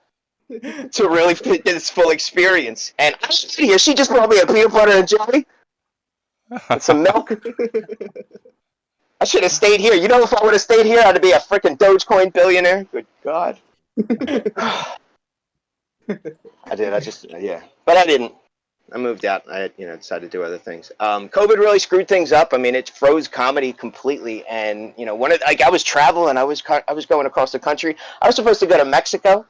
Speaker 5: to really get this full experience. And I should see here. She just brought me a peanut butter and jelly and some milk. I should have stayed here. You know, if I would have stayed here, I'd be a freaking Dogecoin billionaire. Good God. I did. Yeah. But I didn't. I moved out. I decided to do other things. COVID really screwed things up. I mean, it froze comedy completely. And I was traveling. I was going across the country. I was supposed to go to Mexico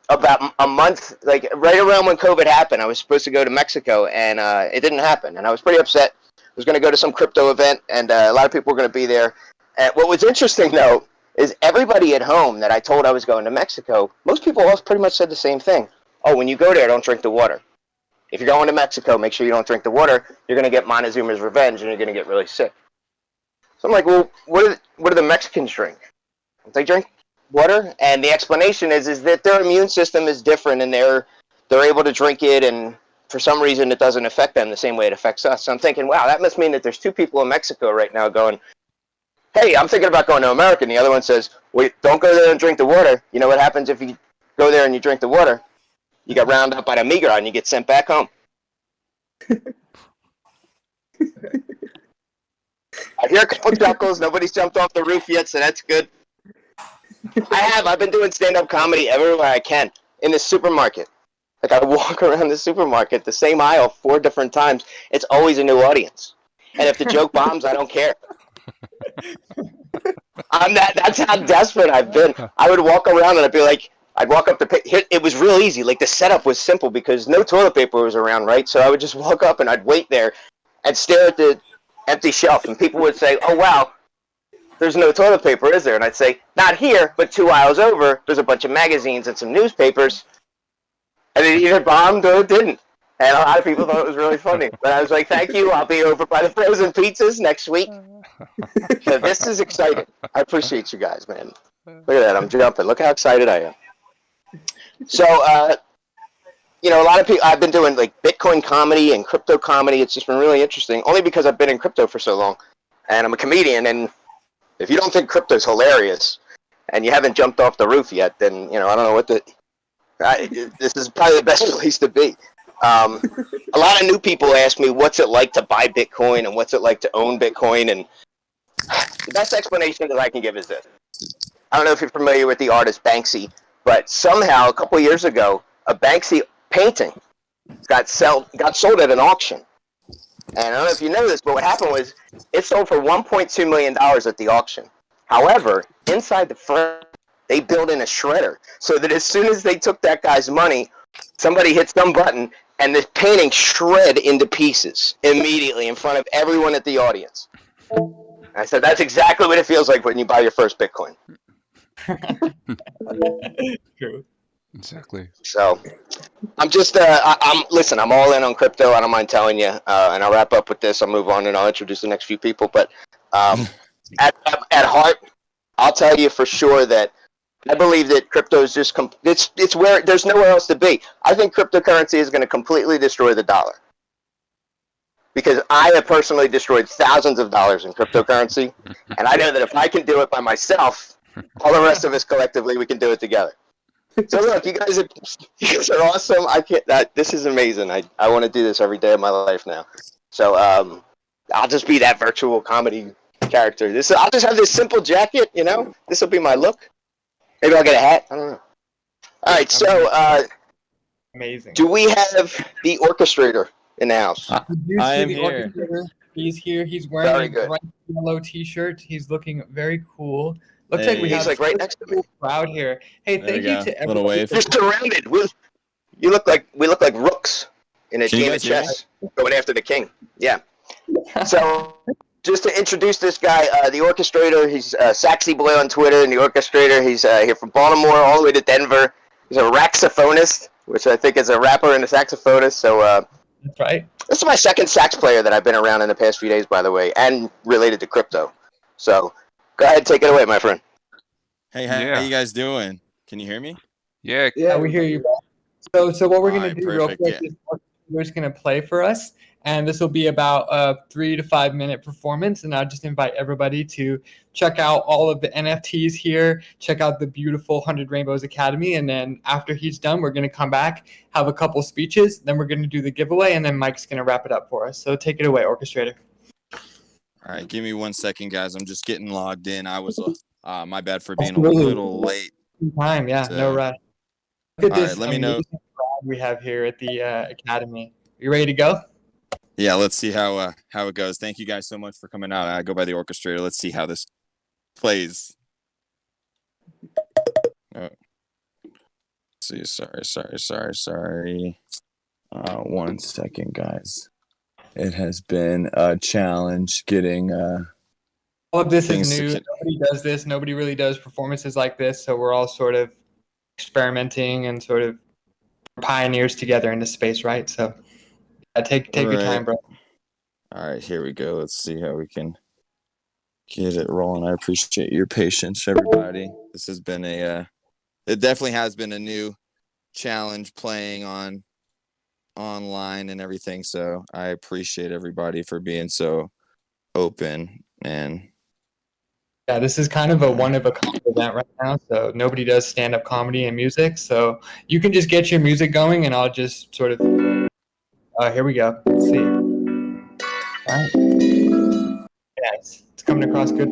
Speaker 5: about a month, like right around when COVID happened. I was supposed to go to Mexico, and it didn't happen. And I was pretty upset. I was going to go to some crypto event, and a lot of people were going to be there. And what was interesting, though, is everybody at home that I told I was going to Mexico, most people all pretty much said the same thing. Oh, when you go there, don't drink the water. If you're going to Mexico, make sure you don't drink the water. You're going to get Montezuma's revenge, and you're going to get really sick. So I'm like, well, what do the Mexicans drink? Don't they drink water? And the explanation is that their immune system is different, and they're able to drink it, and for some reason it doesn't affect them the same way it affects us. So I'm thinking, wow, that must mean that there's 2 people in Mexico right now going, hey, I'm thinking about going to America. And the other one says, wait, don't go there and drink the water. You know what happens if you go there and you drink the water? You get rounded up by the Migra and you get sent back home. I hear a couple chuckles. Nobody's jumped off the roof yet, so that's good. I've been doing stand-up comedy everywhere I can. In the supermarket. Like, I walk around the supermarket, the same aisle 4 different times. It's always a new audience. And if the joke bombs, I don't care. That's how desperate I've been. I would walk around and I'd be like, I'd walk up it was real easy. Like the setup was simple because no toilet paper was around, right? So I would just walk up and I'd wait there and stare at the empty shelf, and people would say, "Oh wow, there's no toilet paper, is there?" And I'd say, "Not here, but 2 aisles over, there's a bunch of magazines and some newspapers." And it either bombed or it didn't. And a lot of people thought it was really funny. But I was like, "Thank you. I'll be over by the frozen pizzas next week." So this is exciting. I appreciate you guys, man. Look at that. I'm jumping. Look how excited I am. So, you know, a lot of people, I've been doing like Bitcoin comedy and crypto comedy. It's just been really interesting, only because I've been in crypto for so long. And I'm a comedian. And if you don't think crypto's hilarious and you haven't jumped off the roof yet, then, you know, I don't know what this is probably the best place to be. A lot of new people ask me, what's it like to buy Bitcoin and what's it like to own Bitcoin? And the best explanation that I can give is this. I don't know if you're familiar with the artist Banksy, but somehow a couple of years ago, a Banksy painting got sold at an auction. And I don't know if you know this, but what happened was it sold for $1.2 million at the auction. However, inside the frame, they built in a shredder so that as soon as they took that guy's money, somebody hit some button and the painting shred into pieces immediately in front of everyone at the audience. I said, that's exactly what it feels like when you buy your first Bitcoin.
Speaker 2: True.
Speaker 4: Exactly.
Speaker 5: So I'm just, listen, I'm all in on crypto. I don't mind telling you. And I'll wrap up with this. I'll move on and I'll introduce the next few people. But at heart, I'll tell you for sure that I believe that crypto is just, it's where there's nowhere else to be. I think cryptocurrency is going to completely destroy the dollar. Because I have personally destroyed thousands of dollars in cryptocurrency. And I know that if I can do it by myself, all the rest of us collectively, we can do it together. So look, you guys are awesome. This is amazing. I want to do this every day of my life now. So I'll just be that virtual comedy character. I'll just have this simple jacket, you know? This will be my look. Maybe I'll get a hat. I don't know. All right, so
Speaker 2: Amazing.
Speaker 5: do we have the orchestrator in the house?
Speaker 7: I am here.
Speaker 2: He's here. He's
Speaker 5: Very
Speaker 2: wearing a
Speaker 5: good.
Speaker 2: bright yellow T-shirt. He's looking very cool. Looks like we
Speaker 5: He's
Speaker 2: have
Speaker 5: like right next to me.
Speaker 2: crowd here. Hey,
Speaker 7: There
Speaker 2: thank
Speaker 7: we
Speaker 2: you
Speaker 7: go.
Speaker 2: to
Speaker 7: Little
Speaker 2: everybody.
Speaker 7: wave.
Speaker 5: You're surrounded. We look like rooks in a
Speaker 7: Can you
Speaker 5: game of
Speaker 7: guys hear me?
Speaker 5: chess going after the king. Yeah. So just to introduce this guy, the orchestrator, he's Saxy Boy on Twitter, and the orchestrator, he's here from Baltimore all the way to Denver. He's a saxophonist, which I think is a rapper and a saxophonist. So
Speaker 2: That's right.
Speaker 5: this is my second sax player that I've been around in the past few days, by the way, and related to crypto. So go ahead, take it away, my friend.
Speaker 7: Hey, how
Speaker 4: Yeah.
Speaker 7: you guys doing? Can you hear me?
Speaker 4: Yeah.
Speaker 2: Yeah, we hear you. So what we're gonna
Speaker 7: Alright,
Speaker 2: do real
Speaker 7: perfect,
Speaker 2: quick is we're just gonna play for us, and this will be about a 3 to 5 minute performance. And I'll just invite everybody to check out all of the NFTs here, check out the beautiful 100 Rainbows Academy, and then after he's done, we're gonna come back, have a couple speeches, then we're gonna do the giveaway, and then Mike's gonna wrap it up for us. So take it away, orchestrator.
Speaker 7: All right, give me 1 second, guys. I'm just getting logged in. I was my bad for being
Speaker 2: Absolutely.
Speaker 7: a little late.
Speaker 2: Time, yeah, no
Speaker 7: So-
Speaker 2: rush. Look at
Speaker 7: All right,
Speaker 2: this
Speaker 7: let me know.
Speaker 2: amazing crowd we have here at the Academy. You ready to go?
Speaker 7: Yeah, let's see how it goes. Thank you guys so much for coming out. I go by the orchestrator. Let's see how this plays. Oh. See, sorry. 1 second, guys. It has been a challenge getting
Speaker 2: All of this
Speaker 7: things
Speaker 2: is
Speaker 7: to
Speaker 2: new.
Speaker 7: get-
Speaker 2: Nobody does this. Nobody really does performances like this. So we're all sort of experimenting and sort of pioneers together in this space, right? So take your
Speaker 7: Right.
Speaker 2: time, bro.
Speaker 7: All right, here we go. Let's see how we can get it rolling. I appreciate your patience, everybody. This has been it definitely has been a new challenge playing online and everything. So I appreciate everybody for being so open and
Speaker 2: Yeah, this is kind of a one-of-a-kind event right now. So nobody does stand-up comedy and music. So you can just get your music going, and I'll just sort of. Here we go. Let's see. All right. Yes, it's coming across good.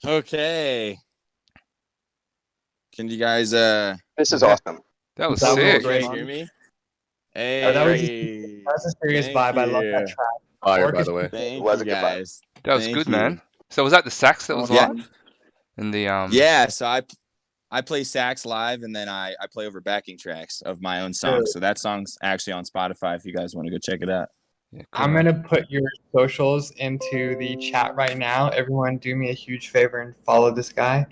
Speaker 7: Okay. Can you guys
Speaker 5: This is
Speaker 2: Yeah.
Speaker 5: awesome.
Speaker 4: That was
Speaker 2: That was
Speaker 4: sick.
Speaker 2: great.
Speaker 7: hear me?
Speaker 2: Yeah, that was
Speaker 7: Hey,
Speaker 2: that's a serious
Speaker 7: thank
Speaker 2: vibe. I love
Speaker 7: you.
Speaker 2: that track.
Speaker 6: Fire, by the way.
Speaker 5: It
Speaker 7: Thank
Speaker 5: was
Speaker 7: you
Speaker 5: a good vibe.
Speaker 7: guys.
Speaker 4: That was
Speaker 7: Thank
Speaker 4: good,
Speaker 7: you.
Speaker 4: man. So was that the sax that was
Speaker 7: Yeah.
Speaker 4: live? In the
Speaker 7: Yeah, so I play sax live, and then I play over backing tracks of my own songs. So that song's actually on Spotify if you guys want to go check it out.
Speaker 4: Yeah,
Speaker 2: I'm
Speaker 4: cool.
Speaker 2: gonna put your socials into the chat right now. Everyone, do me a huge favor and follow this guy.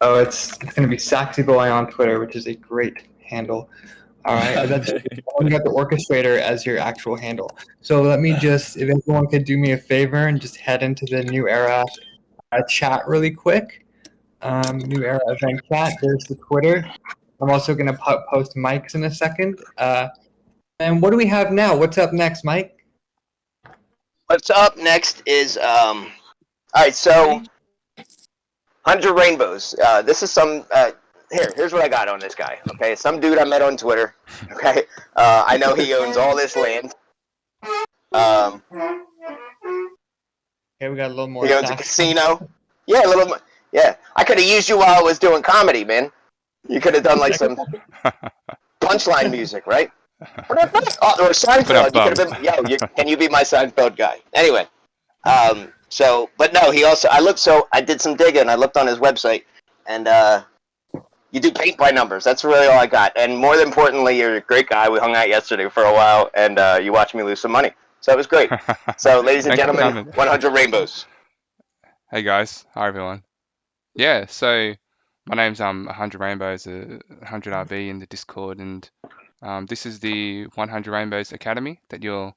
Speaker 2: It's gonna be Saxy Boy on Twitter, which is a great handle. All right, and that's you got the orchestrator as your actual handle. So let me just, if everyone could do me a favor and just head into the New Era chat really quick. New Era event chat. There's the Twitter. I'm also gonna post Mike's in a second. And what do we have now? What's up next, Mike?
Speaker 5: What's up next is all right. So 100 Rainbows. This is some. Here's what I got on this guy. Okay, some dude I met on Twitter. Okay, I know he owns all this land.
Speaker 2: Okay, we got a little more.
Speaker 5: He owns a
Speaker 2: sax.
Speaker 5: casino. Yeah, a little. Yeah, I could have used you while I was doing comedy, man. You could have done like some punchline music, right? Or Seinfeld. You could have been. Can you be my Seinfeld guy? Anyway. But no, he also. I did some digging. I looked on his website, and you do paint by numbers. That's really all I got. And more importantly, you're a great guy. We hung out yesterday for a while, and you watched me lose some money. So it was great. So, ladies and
Speaker 4: Thanks for
Speaker 5: gentlemen,
Speaker 4: coming.
Speaker 5: 100 Rainbows.
Speaker 4: Hey guys, hi everyone. Yeah, so my name's 100 Rainbows, 100 RB in the Discord, and this is the 100 Rainbows Academy that you're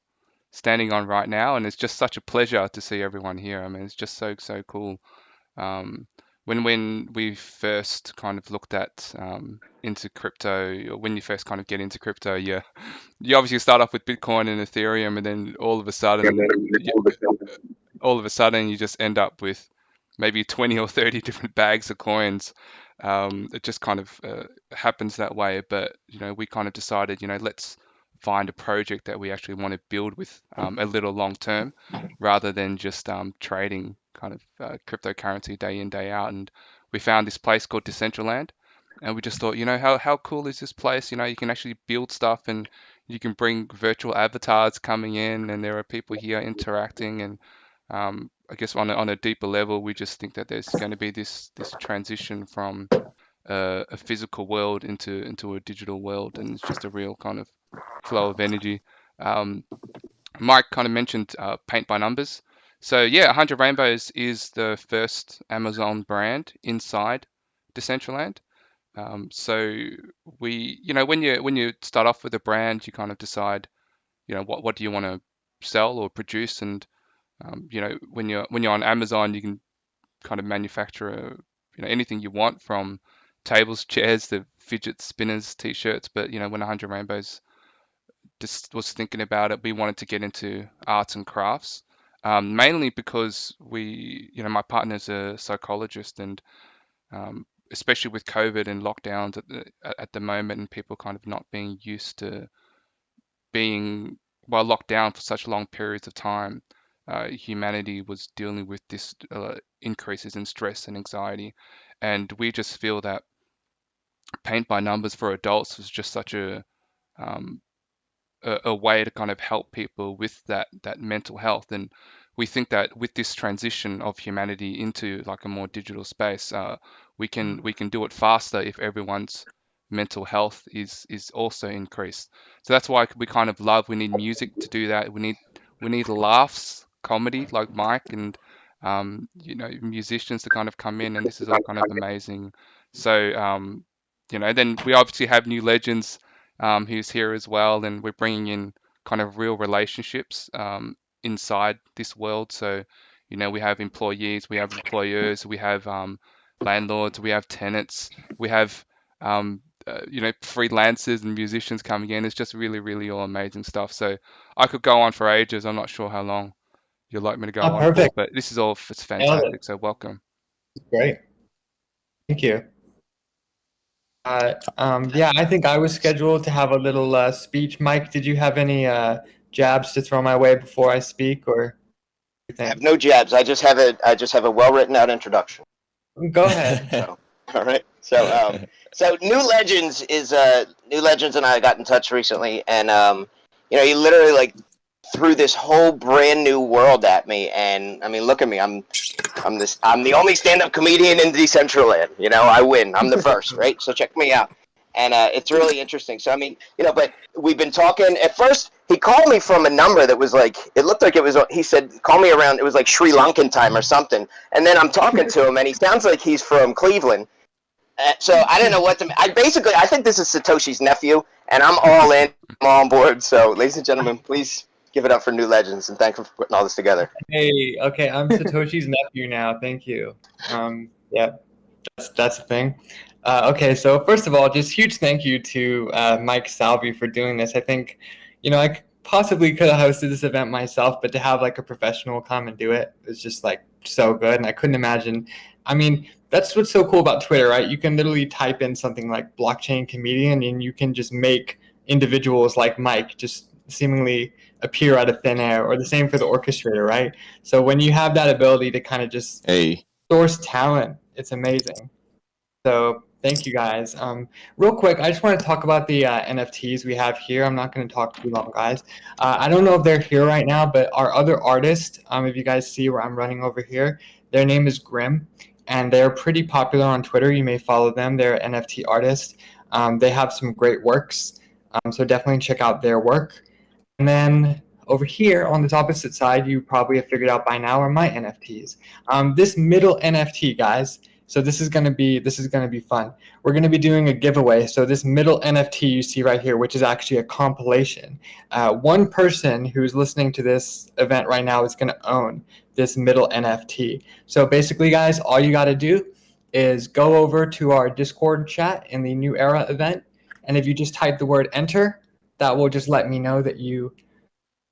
Speaker 4: standing on right now, and it's just such a pleasure to see everyone here. I mean, it's just so cool. when we first kind of looked at into crypto, or when you first kind of get into crypto, you obviously start off with Bitcoin and Ethereum, and then all of a sudden you just end up with maybe 20 or 30 different bags of coins. It just kind of happens that way. But we kind of decided, let's find a project that we actually want to build with a little long term, rather than just trading kind of cryptocurrency day in, day out. And we found this place called Decentraland, and we just thought, how cool is this place? You can actually build stuff, and you can bring virtual avatars coming in, and there are people here interacting. And I guess on a deeper level, we just think that there's going to be this transition from a physical world into a digital world, and it's just a real kind of flow of energy. Mike kind of mentioned paint by numbers. So yeah, 100 Rainbows is the first Amazon brand inside Decentraland. So we, when you start off with a brand, you kind of decide, what do you want to sell or produce, and when you're on Amazon, you can kind of manufacture anything you want, from tables, chairs, to fidget spinners, t-shirts. But when 100 Rainbows just was thinking about it, we wanted to get into arts and crafts, mainly because my partner's a psychologist, and especially with COVID and lockdowns at the moment, and people kind of not being used to being locked down for such long periods of time, humanity was dealing with this increases in stress and anxiety, and we just feel that paint by numbers for adults was just such a way to kind of help people with that mental health. And we think that with this transition of humanity into like a more digital space, we can do it faster if everyone's mental health is also increased. So that's why we need music to do that. We need laughs, comedy, like Mike, and musicians to kind of come in, and this is all kind of amazing. So then we obviously have new legends who's here as well, and we're bringing in kind of real relationships inside this world. So we have employees, we have employers, we have landlords, we have tenants, we have freelancers and musicians coming in. It's just really, really all amazing stuff. So I could go on for ages. I'm not sure how long you'd like me to go on for,
Speaker 2: Perfect.
Speaker 4: but this is all, it's
Speaker 2: Nailed it.
Speaker 4: fantastic. So welcome.
Speaker 2: Great. Thank you. Yeah, I think I was scheduled to have a little speech. Mike, did you have any jabs to throw my way before I speak, or you
Speaker 5: I have
Speaker 2: think?
Speaker 5: no jabs. I just have a well written out introduction.
Speaker 2: Go ahead.
Speaker 5: So, all right. So New Legends and I got in touch recently, and he literally like threw this whole brand new world at me. And I mean, look at me. I'm the only stand-up comedian in Decentraland. I win. I'm the first, right? So check me out. And it's really interesting. So I mean, but we've been talking. At first, he called me from a number that was like, it looked like it was. He said, "Call me around." It was like Sri Lankan time or something. And then I'm talking to him, and he sounds like he's from Cleveland. So I didn't know what to. I think this is Satoshi's nephew, and I'm all in. I'm all on board. So, ladies and gentlemen, please give it up for New Legends, and thank him for putting all this together.
Speaker 2: Hey, okay, I'm Satoshi's nephew now. Thank you. Yeah, that's the thing. Okay, so first of all, just huge thank you to Mike Salvi for doing this. I think, I possibly could have hosted this event myself, but to have like a professional come and do it was just like so good, and I couldn't imagine. I mean, that's what's so cool about Twitter, right? You can literally type in something like blockchain comedian, and you can just make individuals like Mike just seemingly appear out of thin air, or the same for the orchestrator, right? So when you have that ability to kind of just source talent, it's amazing. So thank you guys. Real quick, I just want to talk about the NFTs we have here. I'm not going to talk too long, guys. I don't know if they're here right now, but our other artist, if you guys see where I'm running over here, their name is Grim, and they're pretty popular on Twitter. You may follow them. They're NFT artists. They have some great works, so definitely check out their work. And then over here on the opposite side, you probably have figured out by now, are my NFTs. This middle NFT, guys. So this is gonna be fun. We're gonna be doing a giveaway. So this middle NFT you see right here, which is actually a compilation. One person who's listening to this event right now is gonna own this middle NFT. So basically, guys, all you gotta do is go over to our Discord chat in the New Era event, and if you just type the word enter, that will just let me know that you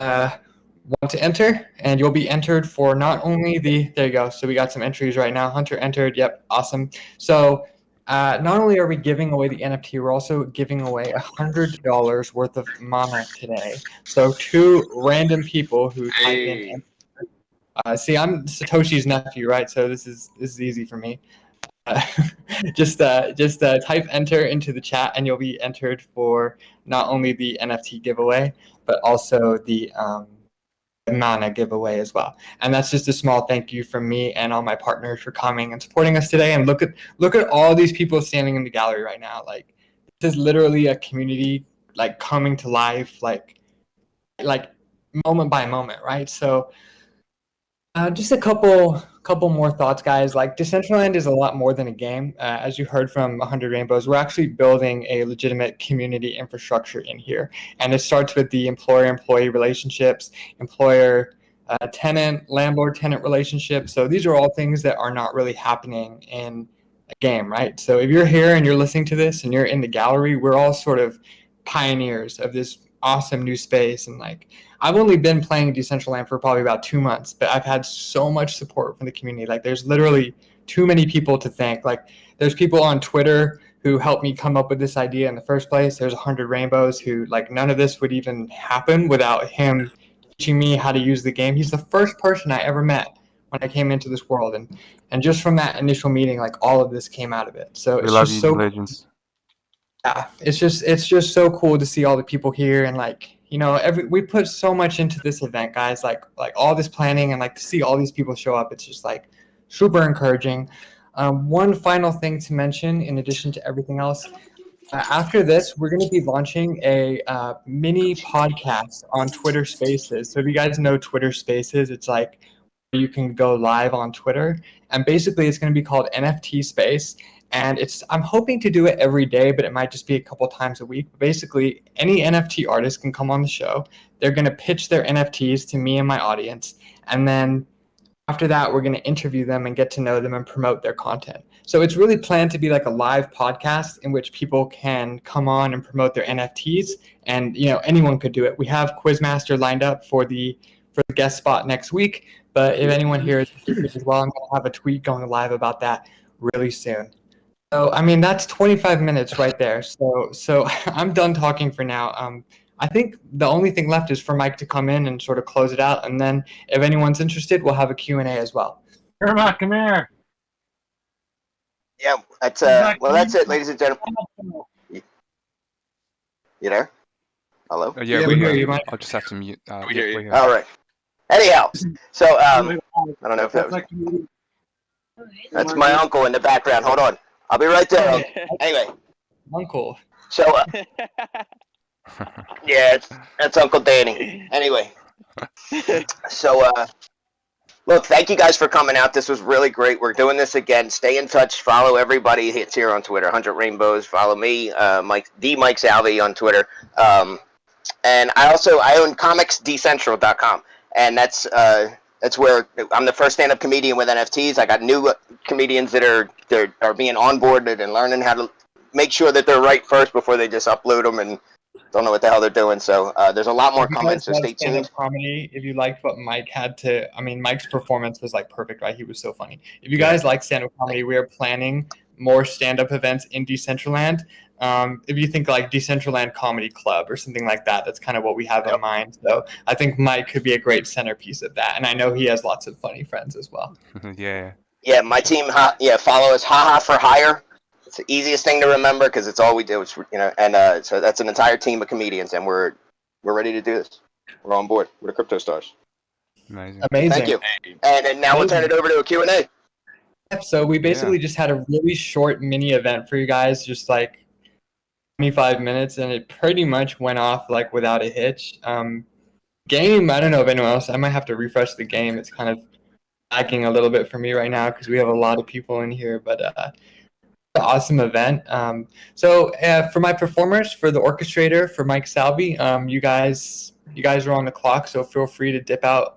Speaker 2: want to enter, and you'll be entered for not only there you go. So we got some entries right now. Hunter entered. Yep, awesome. So not only are we giving away the NFT, we're also giving away $100 worth of mana today. So 2 random people who type in. See, I'm Satoshi's nephew, right? So this is easy for me. Just type enter into the chat, and you'll be entered for not only the NFT giveaway, but also the mana giveaway as well. And that's just a small thank you from me and all my partners for coming and supporting us today. And look at all these people standing in the gallery right now. Like, this is literally a community like coming to life, like moment by moment, right? So just a couple more thoughts, guys. Like, Decentraland is a lot more than a game. As you heard from 100 Rainbows, we're actually building a legitimate community infrastructure in here. And it starts with the employer-employee relationships, employer-tenant, landlord-tenant relationships. So these are all things that are not really happening in a game, right? So if you're here and you're listening to this and you're in the gallery, we're all sort of pioneers of this awesome new space. And like, I've only been playing Decentraland for probably about 2 months, but I've had so much support from the community. Like, there's literally too many people to thank. Like, there's people on Twitter who helped me come up with this idea in the first place. There's 100 Rainbows who, like, none of this would even happen without him teaching me how to use the game. He's the first person I ever met when I came into this world. And just from that initial meeting, like, all of this came out of it. So it's just so
Speaker 4: legends.
Speaker 2: Yeah, it's just so cool to see all the people here, and like, you know, we put so much into this event, guys, like all this planning, and like to see all these people show up, it's just like super encouraging. One final thing to mention in addition to everything else, after this we're going to be launching a mini podcast on Twitter Spaces. So if you guys know Twitter Spaces, it's like you can go live on Twitter, and basically it's going to be called NFT Space. And I'm hoping to do it every day, but it might just be a couple times a week. Basically, any NFT artist can come on the show. They're going to pitch their NFTs to me and my audience. And then after that, we're going to interview them and get to know them and promote their content. So it's really planned to be like a live podcast in which people can come on and promote their NFTs. And, you know, anyone could do it. We have Quizmaster lined up for the guest spot next week. But if anyone here is interested as well, I'm going to have a tweet going live about that really soon. So, I mean, that's 25 minutes right there. So I'm done talking for now. I think the only thing left is for Mike to come in and sort of close it out. And then if anyone's interested, we'll have a Q&A as well.
Speaker 8: Irma, come here.
Speaker 5: Yeah, that's it, ladies and gentlemen. You there? Hello?
Speaker 4: Yeah,
Speaker 2: Yeah,
Speaker 4: we
Speaker 2: we hear
Speaker 4: hear
Speaker 2: you,
Speaker 4: you.
Speaker 2: Mike.
Speaker 4: I'll just have to mute.
Speaker 5: We hear you.
Speaker 4: we hear
Speaker 5: All right. Anyhow, so I don't know if that was. That's my uncle in the background. Hold on. I'll be right there. Anyway,
Speaker 2: Uncle.
Speaker 5: so yeah, that's Uncle Danny. Anyway, so look, thank you guys for coming out. This was really great. We're doing this again. Stay in touch. Follow everybody. It's here on Twitter. 100 Rainbows. Follow me, Mike Salvi on Twitter. And I own comicsdecentral.com, and that's where I'm the first stand-up comedian with NFTs. I got new comedians that are being onboarded and learning how to make sure that they're right first before they just upload them and don't know what the hell they're doing. So there's a lot more coming, so stay tuned.
Speaker 2: Comedy, if you liked what Mike had to, I mean, Mike's performance was like perfect, right? He was so funny. If you guys like stand-up comedy, we are planning more stand-up events in Decentraland. If you think like Decentraland Comedy Club or something like that, that's kind of what we have in mind. So I think Mike could be a great centerpiece of that. And I know he has lots of funny friends as well.
Speaker 4: Yeah.
Speaker 5: Yeah, my team. Follow us. Haha for Hire. It's the easiest thing to remember because it's all we do. It's, you know, and so that's an entire team of comedians, and we're ready to do this. We're on board. We're the crypto stars.
Speaker 4: Amazing.
Speaker 5: Thank you. And now we'll turn it over to a Q&A.
Speaker 2: So we basically just had a really short mini event for you guys, just like 25 minutes, and it pretty much went off like without a hitch. Game, I don't know if anyone else, I might have to refresh the game. It's kind of lagging a little bit for me right now because we have a lot of people in here, but awesome event. So for my performers, for the orchestrator, for Mike Salvi, you guys are on the clock, so feel free to dip out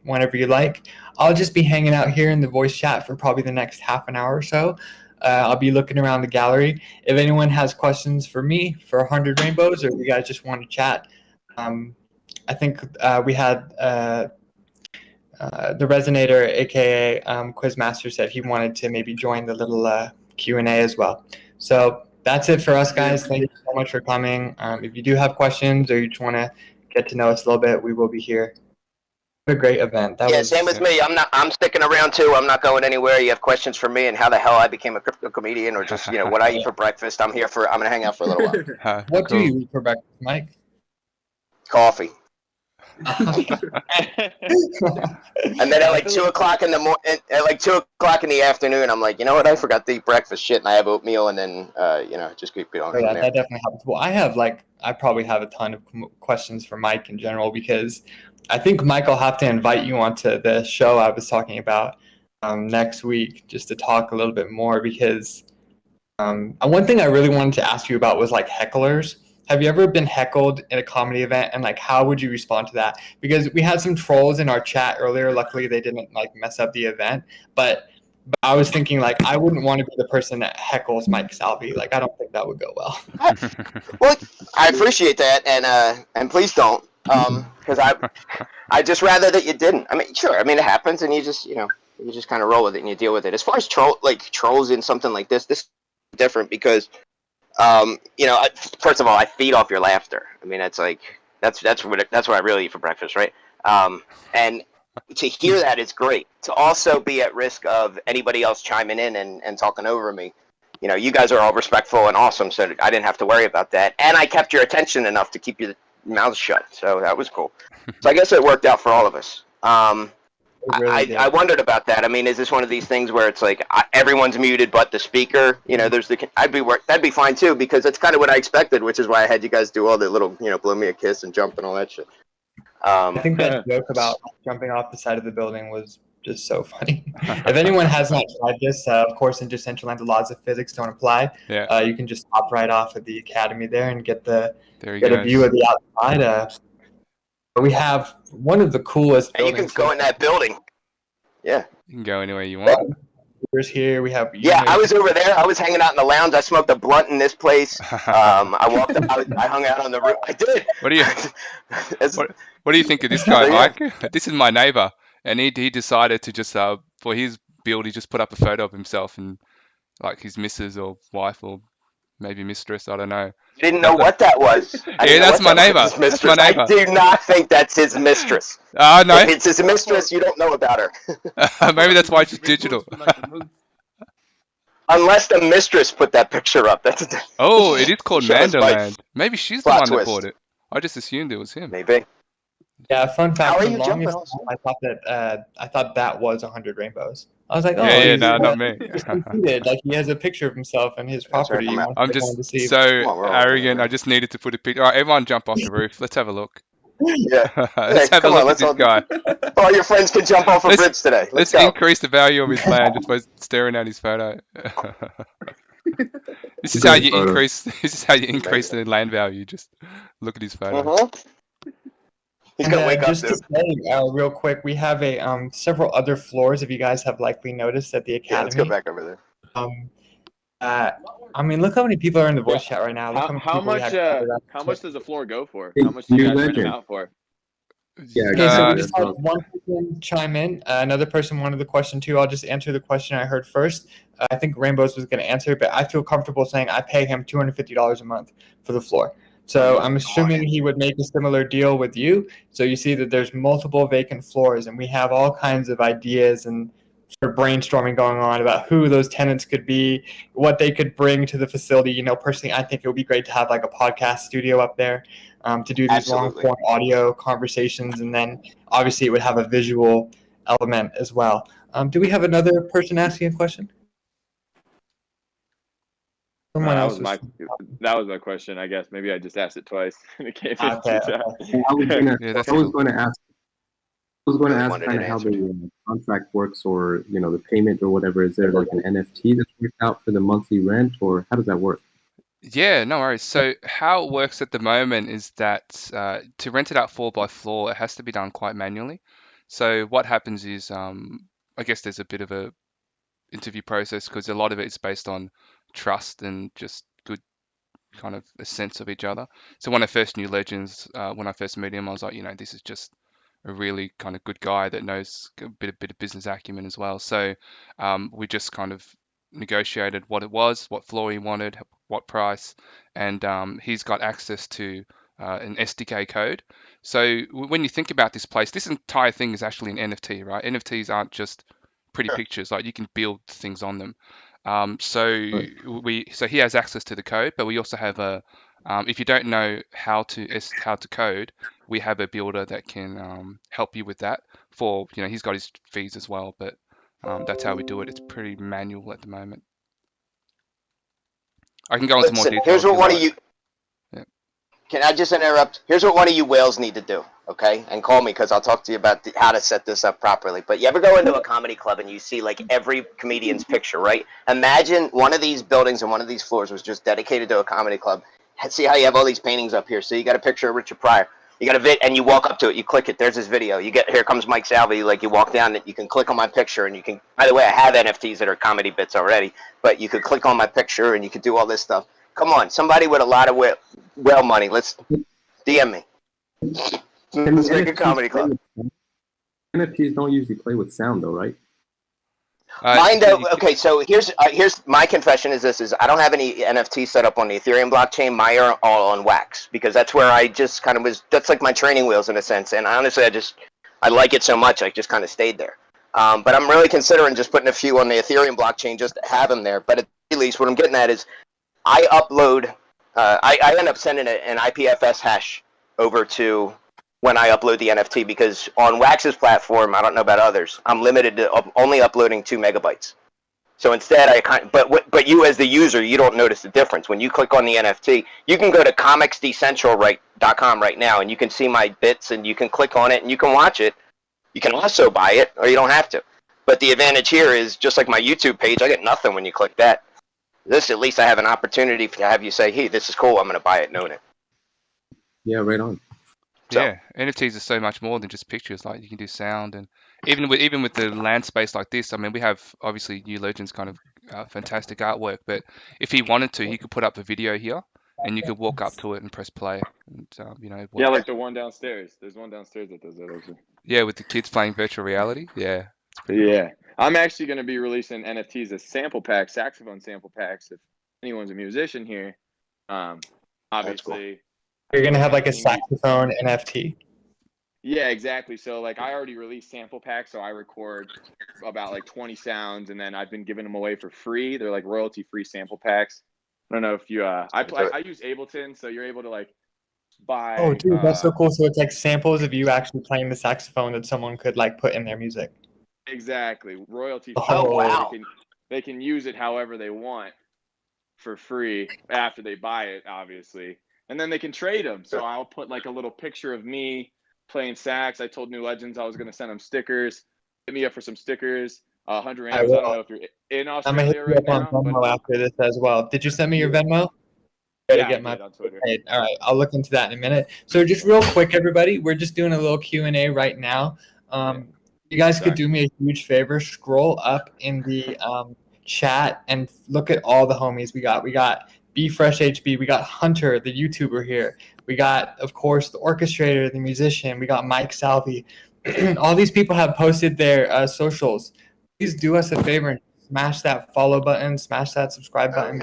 Speaker 2: whenever you like. I'll just be hanging out here in the voice chat for probably the next half an hour or so. I'll be looking around the gallery. If anyone has questions for me for 100 Rainbows, or if you guys just want to chat, I think we had the Resonator, aka Quizmaster, said he wanted to maybe join the little Q&A as well. So that's it for us, guys. Thank you so much for coming. If you do have questions or you just want to get to know us a little bit, we will be here. What a great event. That was,
Speaker 5: same with me. I'm sticking around too. I'm not going anywhere. You have questions for me and how the hell I became a crypto comedian, or just what I eat for breakfast. I'm gonna hang out for a little while.
Speaker 2: what do you eat for breakfast, Mike?
Speaker 5: Coffee. And then at like 2 o'clock in the at like 2 o'clock in the afternoon, I'm like, you know what? I forgot to eat breakfast. Shit, and I have oatmeal, and then just keep going.
Speaker 2: Oh, yeah, that definitely happens. Well, I probably have a ton of questions for Mike in general, because I think Mike will have to invite you onto the show I was talking about next week, just to talk a little bit more, because one thing I really wanted to ask you about was like hecklers. Have you ever been heckled in a comedy event, and like how would you respond to that? Because we had some trolls in our chat earlier. Luckily, they didn't like mess up the event. But I was thinking like I wouldn't want to be the person that heckles Mike Salvi. Like I don't think that would go well.
Speaker 5: Well, I appreciate that, and please don't, because I just rather that you didn't. I mean, sure. I mean, it happens, and you just kind of roll with it and you deal with it. As far as trolls in something like this is different because. First of all, I feed off your laughter. I mean, that's what I really eat for breakfast, right? And to hear that is great. To also be at risk of anybody else chiming in and talking over me. You guys are all respectful and awesome, so I didn't have to worry about that. And I kept your attention enough to keep your mouth shut, so that was cool. So I guess it worked out for all of us. I wondered about that. I mean, is this one of these things where it's like everyone's muted but the speaker? That'd be fine too, because that's kind of what I expected, which is why I had you guys do all the little, blow me a kiss and jump and all that shit.
Speaker 2: I think that joke about jumping off the side of the building was just so funny. If anyone has not tried this, of course, in Decentraland, the laws of physics don't apply.
Speaker 4: Yeah.
Speaker 2: You can just hop right off at the academy there and get a
Speaker 4: goes.
Speaker 2: view of the outside. We have one of the coolest
Speaker 5: and
Speaker 2: buildings.
Speaker 5: You can go in that building. Yeah.
Speaker 4: You can go anywhere you want.
Speaker 2: Here's here. We have.
Speaker 5: I was over there. I was hanging out in the lounge. I smoked a blunt in this place. I walked out. I hung out on the roof. I did.
Speaker 4: What do you think of this guy, Mike? This is my neighbor, and he decided to just for his build, he just put up a photo of himself and like his missus or wife or maybe mistress. I don't know.
Speaker 5: You didn't know what that was.
Speaker 4: Yeah, that's my neighbor. That's my neighbor.
Speaker 5: I do not think that's his mistress.
Speaker 4: No.
Speaker 5: If it's his mistress, you don't know about her.
Speaker 4: Maybe that's why she's digital.
Speaker 5: Unless the mistress put that picture up. That's
Speaker 4: oh, it is called Manderland. Maybe she's the one that bought it. I just assumed it was him.
Speaker 5: Maybe.
Speaker 2: Yeah, fun fact.
Speaker 5: How are
Speaker 2: for
Speaker 5: you
Speaker 2: the longest
Speaker 5: jumping?
Speaker 2: time, I thought that was 100 Rainbows. I was like, oh,
Speaker 4: no, not me.
Speaker 2: He's conceited. Like he has a picture of himself and his property.
Speaker 5: Right.
Speaker 4: I'm just so arrogant. I just needed to put a picture. All right, everyone, jump off the roof. Let's have a look.
Speaker 5: Yeah.
Speaker 4: Let's have a look at this guy.
Speaker 5: All your friends can jump off a bridge today.
Speaker 4: Let's increase the value of his land just by staring at his photo. This is how you increase. This is how you increase the land value. Just look at his photo.
Speaker 5: He's gonna wake up
Speaker 2: just to say, real quick, we have several other floors. If you guys have likely noticed at the academy.
Speaker 5: Yeah, let's go back over there.
Speaker 2: I mean, look how many people are in the voice chat right now.
Speaker 8: How much does a floor go for? How much do you guys rent it out for?
Speaker 2: Yeah. Okay, so we just had one person chime in. Another person wanted the question too. I'll just answer the question I heard first. I think Rainbows was going to answer, but I feel comfortable saying I pay him $250 a month for the floor. So I'm assuming he would make a similar deal with you. So you see that there's multiple vacant floors, and we have all kinds of ideas and sort of brainstorming going on about who those tenants could be, what they could bring to the facility. Personally, I think it would be great to have like a podcast studio up there to do these long-form audio conversations, and then obviously it would have a visual element as well. Do we have another person asking a question?
Speaker 8: That was my question. I guess maybe I just asked it twice and it came in.
Speaker 9: I was going to ask kind of how the contract works, or the payment or whatever. Is there like an NFT that's worked out for the monthly rent, or how does that work?
Speaker 4: Yeah, no worries. So how it works at the moment is that to rent it out floor by floor, it has to be done quite manually. So what happens is, I guess there's a bit of a interview process because a lot of it is based on trust and just good kind of a sense of each other. So when I first knew Legends, when I first met him, I was like, this is just a really kind of good guy that knows a bit of business acumen as well. So we just kind of negotiated what it was, what floor he wanted, what price, and he's got access to an SDK code. So when you think about this place, this entire thing is actually an NFT, right? NFTs aren't just pretty pictures; like you can build things on them. So he has access to the code, but we also have a if you don't know how to code, we have a builder that can help you with that. For he's got his fees as well, but that's how we do it. It's pretty manual at the moment. I can go into more
Speaker 5: Listen,
Speaker 4: detail.
Speaker 5: here's what one of
Speaker 4: like.
Speaker 5: you. Can I just interrupt? Here's what one of you whales need to do, okay? And call me because I'll talk to you about how to set this up properly. But you ever go into a comedy club and you see like every comedian's picture, right? Imagine one of these buildings and one of these floors was just dedicated to a comedy club. See how you have all these paintings up here? So you got a picture of Richard Pryor. You got a vid, and you walk up to it. You click it. There's his video. You get here comes Mike Salvi. Like you walk down it, you can click on my picture, and you can. By the way, I have NFTs that are comedy bits already, but you could click on my picture and you could do all this stuff. Come on, somebody with a lot of whale money. Let's DM me. Let's make a comedy club.
Speaker 9: NFTs don't usually play with sound, though, right?
Speaker 5: Mine don't. Okay, so here's my confession is this: I don't have any NFT set up on the Ethereum blockchain. Mine are all on Wax because that's where I just kind of was. That's like my training wheels in a sense. And honestly, I like it so much, I just kind of stayed there. But I'm really considering just putting a few on the Ethereum blockchain just to have them there. But at least what I'm getting at is, I upload. I end up sending an IPFS hash over to when I upload the NFT because on Wax's platform, I don't know about others, I'm limited to only uploading 2 megabytes. So instead, but you as the user, you don't notice the difference. When you click on the NFT, you can go to comicsdecentraland.com right now, and you can see my bits, and you can click on it, and you can watch it. You can also buy it, or you don't have to. But the advantage here is, just like my YouTube page, I get nothing when you click that. This, at least I have an opportunity to have you say, hey, this is cool, I'm going to buy it, knowing it.
Speaker 9: Yeah, right on.
Speaker 4: So. Yeah, NFTs are so much more than just pictures. Like you can do sound, and even with the land space like this. I mean, we have obviously New Legends kind of fantastic artwork, but if he wanted to, he could put up a video here, and you could walk up to it and press play. And,
Speaker 8: yeah, like the one downstairs. There's one downstairs that does that actually.
Speaker 4: Yeah, with the kids playing virtual reality. Yeah.
Speaker 8: Yeah, I'm actually going to be releasing NFTs as sample packs, saxophone sample packs. If anyone's a musician here, obviously.
Speaker 2: You're gonna have like a saxophone NFT.
Speaker 8: Yeah, exactly. So like I already released sample packs, so I record about like 20 sounds, and then I've been giving them away for free. They're like royalty-free sample packs. I don't know if you I use Ableton, so you're able to like buy.
Speaker 2: Oh, dude, that's so cool. So it's like samples of you actually playing the saxophone that someone could like put in their music.
Speaker 8: Exactly, royalty.
Speaker 5: Oh wow!
Speaker 8: They can use it however they want for free after they buy it, obviously. And then they can trade them. So I'll put like a little picture of me playing sax. I told New Legends I was going to send them stickers. Hit me up for some stickers. 100 rams. I don't know if you're in Australia.
Speaker 2: I'm going to hit you up on Venmo after this as well. Did you send me your Venmo?
Speaker 8: Yeah, I did on Twitter.
Speaker 2: All right, I'll look into that in a minute. So just real quick, everybody, we're just doing a little Q&A right now. You guys could do me a huge favor. Scroll up in the chat and look at all the homies we got. We got BFreshHB, we got Hunter, the YouTuber here. We got, of course, the orchestrator, the musician. We got Mike Salvi. All these people have posted their socials. Please do us a favor and smash that follow button, smash that subscribe button.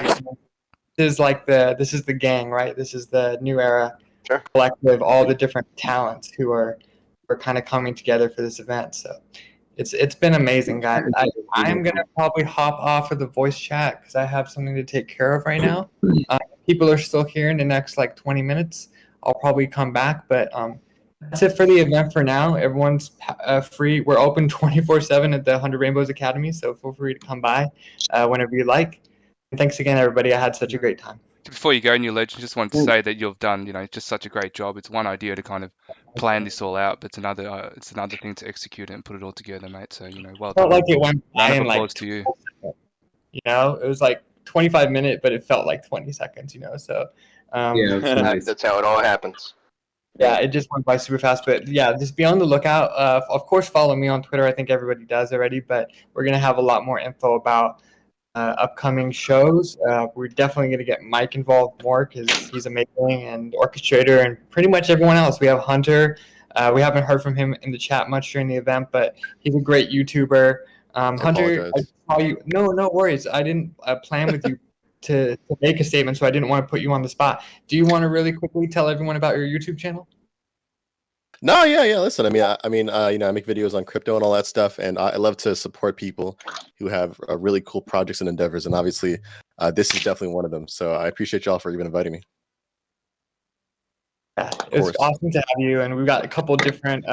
Speaker 2: This is the gang, right? This is the new era collective, all the different talents who are kind of coming together for this event. So it's been amazing, guys. I'm gonna probably hop off of the voice chat because I have something to take care of right now. People are still here in the next like 20 minutes. I'll probably come back, but that's it for the event for now. Everyone's free. We're open 24/7 at the 100 Rainbows Academy, so feel free to come by whenever you like. And thanks again, everybody. I had such a great time.
Speaker 4: Before you go, New Legend, just wanted to say that you've done, just such a great job. It's one idea to kind of plan this all out, but it's another thing to execute it and put it all together, mate. So well done.
Speaker 2: Felt like it went by in like
Speaker 4: to you.
Speaker 2: It was like 25 minutes, but it felt like 20 seconds. So
Speaker 9: yeah,
Speaker 5: that's how it all happens.
Speaker 2: Yeah, it just went by super fast. But yeah, just be on the lookout. Of course, follow me on Twitter. I think everybody does already, but we're going to have a lot more info about upcoming shows. We're definitely going to get Mike involved more because he's amazing, and orchestrator, and pretty much everyone else. We have Hunter. We haven't heard from him in the chat much during the event, but he's a great YouTuber. Hunter, I saw you. No worries. I didn't plan with you to make a statement, so I didn't want to put you on the spot. Do you want to really quickly tell everyone about your YouTube channel?
Speaker 6: No, yeah. Listen, I make videos on crypto and all that stuff, and I love to support people who have really cool projects and endeavors. And obviously, this is definitely one of them. So I appreciate y'all for even inviting me.
Speaker 2: Yeah, it's awesome to have you, and we've got a couple different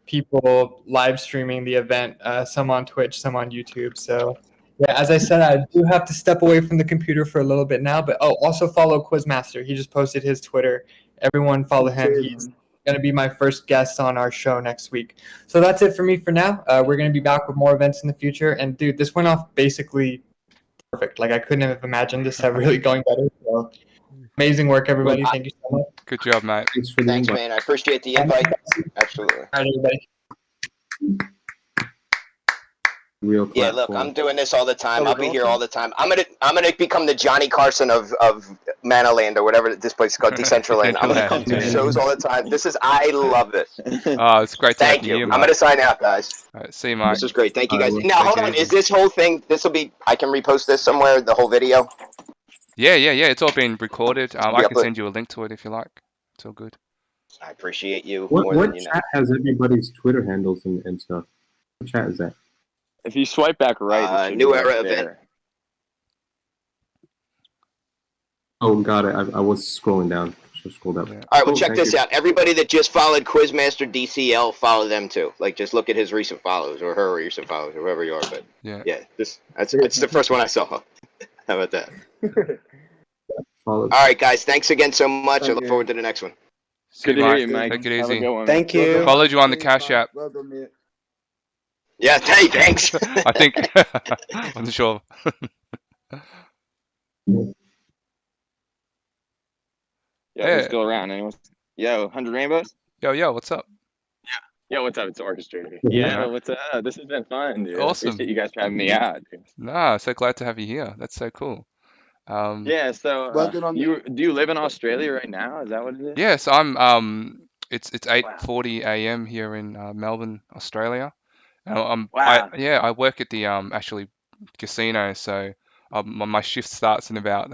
Speaker 2: people live streaming the event. Some on Twitch, some on YouTube. So yeah, as I said, I do have to step away from the computer for a little bit now. But also follow Quizmaster. He just posted his Twitter. Everyone follow him. He's going to be my first guest on our show next week. So that's it for me for now. We're going to be back with more events in the future. And dude, this went off basically perfect. Like I couldn't have imagined this really going better. So amazing work, everybody. Thank you so much.
Speaker 4: Good job, mate.
Speaker 5: Thanks, man. I appreciate the invite. Absolutely.
Speaker 2: All right, everybody.
Speaker 5: Yeah, look, I'm doing this all the time. I'll be here all the time. I'm gonna become the Johnny Carson of Manaland or whatever this place is called, Decentraland. I'm gonna come to shows all the time. I love this.
Speaker 4: Oh, it's great to
Speaker 5: Thank
Speaker 4: have
Speaker 5: you.
Speaker 4: you.
Speaker 5: I'm gonna sign out, guys.
Speaker 4: All right, see you, Mike.
Speaker 5: This is great. Thank you, guys. Now, hold on. Is this whole thing? This will be. I can repost this somewhere. The whole video.
Speaker 4: Yeah. It's all been recorded. I can send you a link to it if you like. It's all good.
Speaker 5: I appreciate you.
Speaker 9: What chat has everybody's Twitter handles and stuff? What chat is that?
Speaker 8: If you swipe back right,
Speaker 5: New Era event.
Speaker 9: Oh, got it. I was scrolling down. Just scrolled up.
Speaker 5: All right, well, check this out. Everybody that just followed Quizmaster DCL, follow them too. Like, just look at his recent follows or her recent follows or whoever you are. But yeah, it's the first one I saw. How about that? All right, guys. Thanks again so much. I look forward to the next one.
Speaker 8: Good to hear you, Mike.
Speaker 4: Take it easy.
Speaker 5: Thank you.
Speaker 4: Followed you on the Cash App.
Speaker 1: Well done, mate.
Speaker 5: Yeah, hey, thanks.
Speaker 4: I think. Wasn't sure.
Speaker 8: Yeah, we're still around. Anyone? Yo, 100 Rainbows?
Speaker 4: Yo, what's up?
Speaker 8: Yeah, what's up? It's Orchestrator. Yeah, what's up? This has been fun, dude.
Speaker 4: Awesome.
Speaker 8: I appreciate you guys for having me out, dude.
Speaker 4: Nah, so glad to have you here. That's so cool.
Speaker 8: Yeah, so do you live in Australia right now? Is that what it is?
Speaker 4: Yes, I'm. It's 8:40 a.m. here in Melbourne, Australia. I work at the actually casino, so my shift starts in about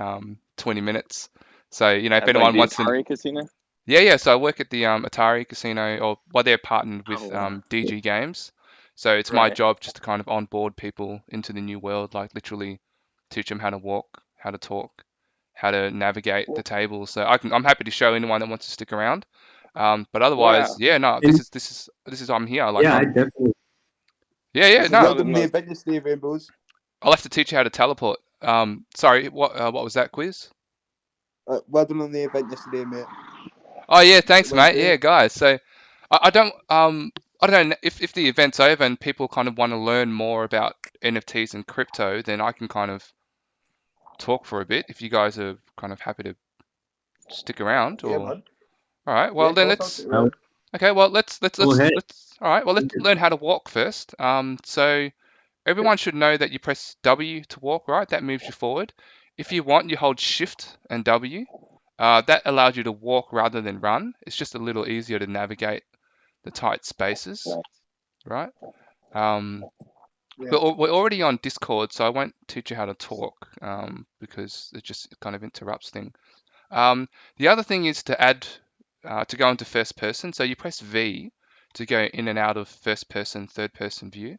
Speaker 4: 20 minutes. So if anyone wants to.
Speaker 8: Atari casino?
Speaker 4: Yeah. So I work at the Atari casino, they're partnered with DG Games. So it's my job just to kind of onboard people into the new world, like literally teach them how to walk, how to talk, how to navigate the tables. So I'm happy to show anyone that wants to stick around. But otherwise, this is I'm here. Like,
Speaker 9: I definitely.
Speaker 4: Yeah. No.
Speaker 1: Welcome to the event yesterday, Rainbows.
Speaker 4: I'll have to teach you how to teleport. Sorry, what was that quiz?
Speaker 1: Well done on the event yesterday, mate.
Speaker 4: Oh yeah, thanks, mate. Yeah, guys. So I don't know if the event's over and people kind of want to learn more about NFTs and crypto, then I can kind of talk for a bit. If you guys are kind of happy to stick around, or
Speaker 1: man.
Speaker 4: All right. Well, then let's. Okay. Well, let's. All right. Well, let's learn how to walk first. So everyone should know that you press W to walk, right? That moves you forward. If you want, you hold Shift and W. That allows you to walk rather than run. It's just a little easier to navigate the tight spaces, right? We're already on Discord, so I won't teach you how to talk because it just kind of interrupts things. The other thing is to add, to go into first person. So you press V to go in and out of first person, third person view.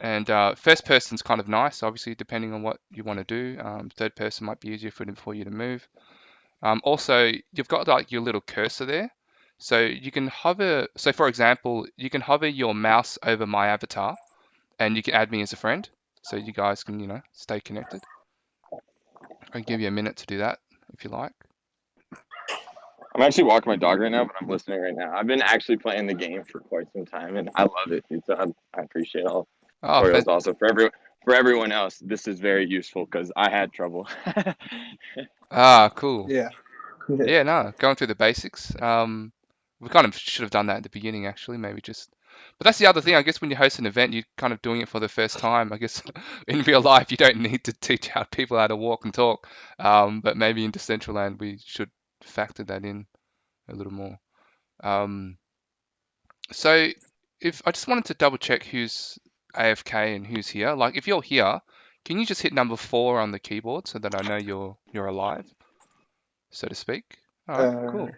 Speaker 4: And first person's kind of nice, obviously, depending on what you want to do. Third person might be easier for you to move. Also, you've got like your little cursor there. So you can hover, so for example, you can hover your mouse over my avatar and you can add me as a friend. So you guys can, stay connected. I'll give you a minute to do that if you like.
Speaker 8: I'm actually walking my dog right now, but I'm listening right now. I've been actually playing the game for quite some time and I love it, dude. So I appreciate all tutorials. Also for everyone else, this is very useful because I had trouble.
Speaker 4: Cool.
Speaker 1: Yeah.
Speaker 4: Yeah, no, going through the basics. We kind of should have done that at the beginning, actually. Maybe just, but that's the other thing. I guess when you host an event, you're kind of doing it for the first time. I guess in real life, you don't need to teach people how to walk and talk. But maybe in Decentraland, we should factor that in a little more. So if I just wanted to double check who's AFK and who's here. Like if you're here, can you just hit number 4 on the keyboard so that I know you're alive, so to speak? All right, cool.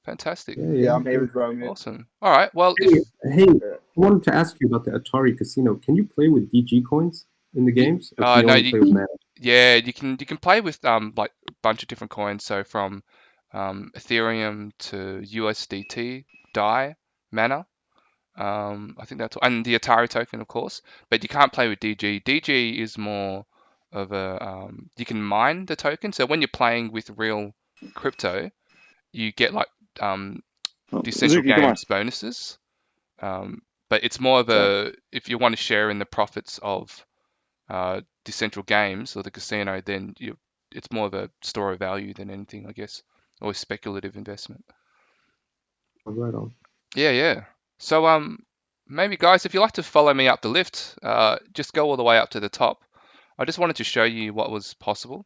Speaker 4: Fantastic.
Speaker 1: Yeah, I'm here as well, mate.
Speaker 4: Awesome. All right. Well,
Speaker 9: Hey, I wanted to ask you about the Atari Casino. Can you play with DG coins in the games? Or can you
Speaker 4: no,
Speaker 9: only play with mana?
Speaker 4: yeah, you can play with like a bunch of different coins. So from Ethereum to USDT, DAI, Mana. I think that's and the Atari token, of course. But you can't play with DG. DG is more of a you can mine the token. So when you're playing with real crypto, you get like Decentral Games bonuses. But it's more of a if you want to share in the profits of Decentral Games or the casino, then it's more of a store of value than anything, I guess, or a speculative investment.
Speaker 9: Right on.
Speaker 4: Yeah. So maybe guys, if you'd like to follow me up the lift, just go all the way up to the top. I just wanted to show you what was possible.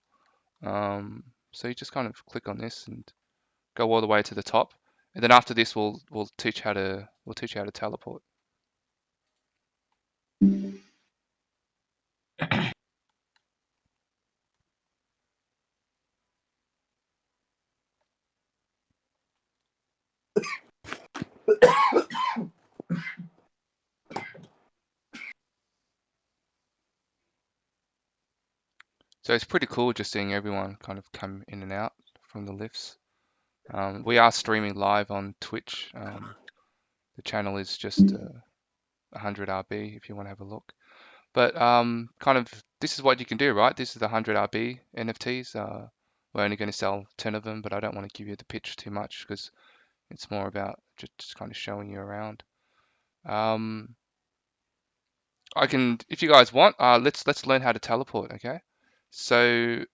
Speaker 4: So you just kind of click on this and go all the way to the top, and then after this, we'll teach how to teleport. So it's pretty cool just seeing everyone kind of come in and out from the lifts. We are streaming live on Twitch. The channel is just 100 RB if you want to have a look. But kind of this is what you can do, right? This is the 100 RB NFTs. We're only going to sell 10 of them, but I don't want to give you the pitch too much because it's more about just kind of showing you around. I can, if you guys want, let's learn how to teleport, okay? So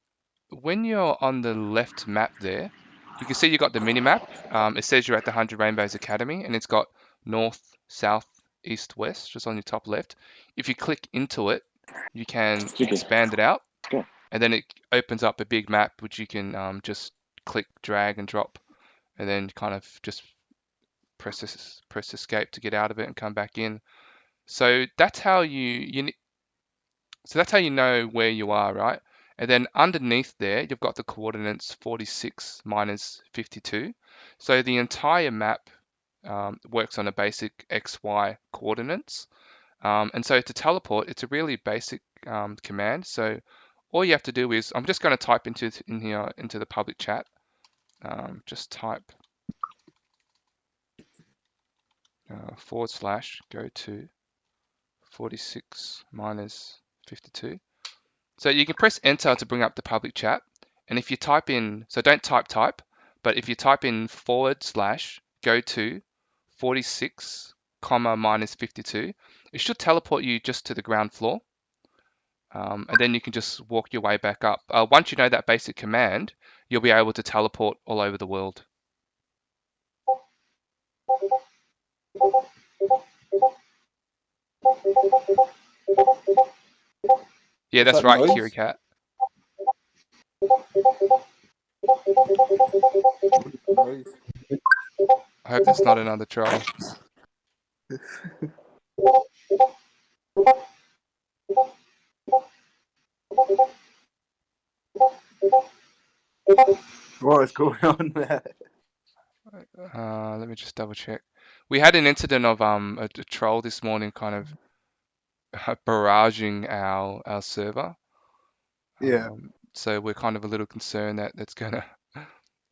Speaker 4: when you're on the left map there, you can see you got the mini map. It says you're at the 100 Rainbows Academy, and it's got north, south, east, west, just on your top left. If you click into it, you can expand it out, and then it opens up a big map, which you can just click, drag, and drop, and then kind of just press escape to get out of it and come back in. So that's how that's how you know where you are, right? And then underneath there, you've got the coordinates 46 minus 52. So the entire map works on a basic XY coordinates. And so to teleport, it's a really basic command. So all you have to do is, I'm just going to type into the public chat. Just type / go to 46 minus 52. So you can press enter to bring up the public chat. And if you type in, so don't type, but if you type in / go to 46, minus 52, it should teleport you just to the ground floor. And then you can just walk your way back up. Once you know that basic command, you'll be able to teleport all over the world. Yeah, that's right, Kiri Cat. I hope that's not another troll.
Speaker 1: What is going on there?
Speaker 4: Let me just double check. We had an incident of a troll this morning kind of barraging our server.
Speaker 1: Yeah.
Speaker 4: So we're kind of a little concerned that that's going to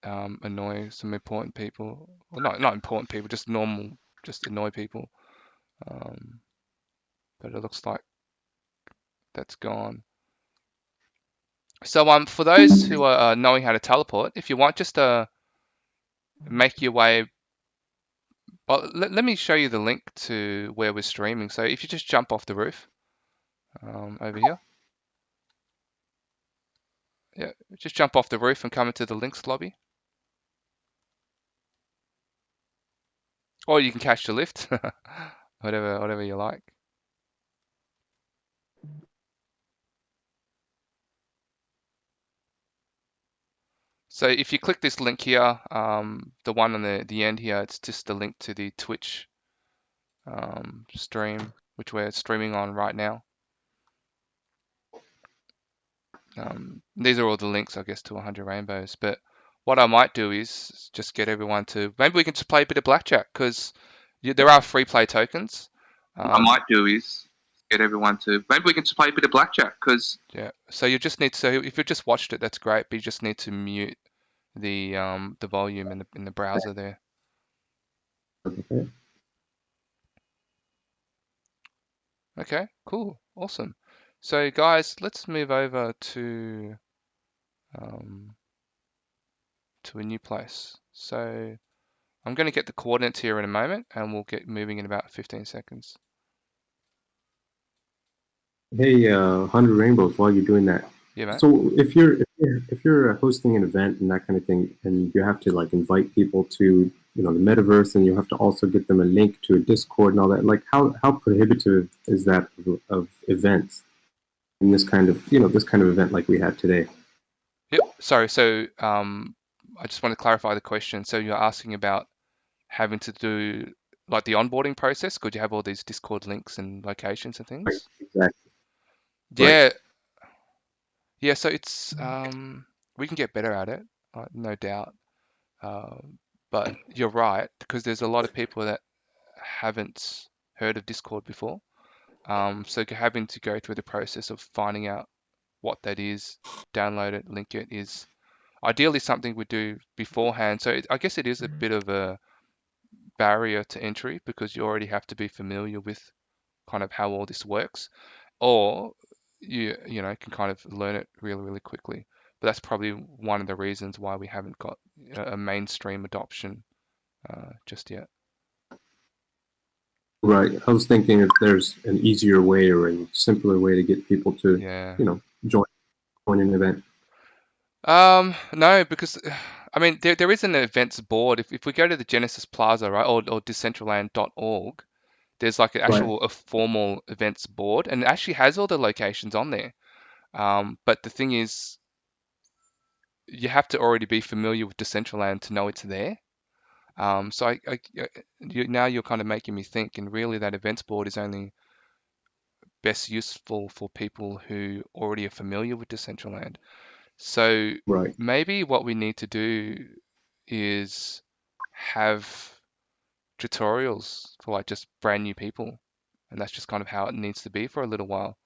Speaker 4: annoy some important people. Well, not important people, just normal, just annoy people. But it looks like that's gone. So for those who are knowing how to teleport, if you want just to make your way, well, let me show you the link to where we're streaming. So if you just jump off the roof over here. Yeah, just jump off the roof and come into the links lobby. Or you can catch the lift, whatever you like. So if you click this link here, the one on the end here, it's just the link to the Twitch stream, which we're streaming on right now. These are all the links, I guess, to 100 Rainbows. But what I might do is just get everyone to, maybe we can just play a bit of blackjack, because there are free play tokens. What I might do is get everyone to, maybe we can just play a bit of blackjack, because yeah. So you just need to, so if you just watched it, that's great, but you just need to mute the volume in the browser there.
Speaker 9: Okay.
Speaker 4: Okay, cool, awesome. So guys, let's move over to a new place. So I'm going to get the coordinates here in a moment, and we'll get moving in about 15 seconds.
Speaker 9: Hey, 100 Rainbows, while you're doing that.
Speaker 4: Yeah, mate.
Speaker 9: So if you're hosting an event and that kind of thing, and you have to like invite people to the metaverse, and you have to also get them a link to a Discord and all that, like how prohibitive is that of events in this kind of event like we had today?
Speaker 4: Yep. Sorry. So I just want to clarify the question. So you're asking about having to do like the onboarding process? Could you have all these Discord links and locations and things?
Speaker 9: Right, exactly.
Speaker 4: Yeah.
Speaker 9: Right.
Speaker 4: Yeah. So it's we can get better at it, no doubt. But you're right, because there's a lot of people that haven't heard of Discord before. So having to go through the process of finding out what that is, download it, link it, is ideally something we do beforehand. So I guess it is a bit of a barrier to entry, because you already have to be familiar with kind of how all this works, or you can kind of learn it really quickly. But that's probably one of the reasons why we haven't got a mainstream adoption just yet.
Speaker 9: Right. I was thinking if there's an easier way or a simpler way to get people to join an event.
Speaker 4: No, because I mean there is an events board. If we go to the Genesis Plaza, right, or Decentraland.org, there's like an actual a formal events board, and it actually has all the locations on there. But the thing is, you have to already be familiar with Decentraland to know it's there. So now you're kind of making me think, and really that events board is only best useful for people who already are familiar with Decentraland. So maybe what we need to do is have tutorials for like just brand new people, and that's just kind of how it needs to be for a little while.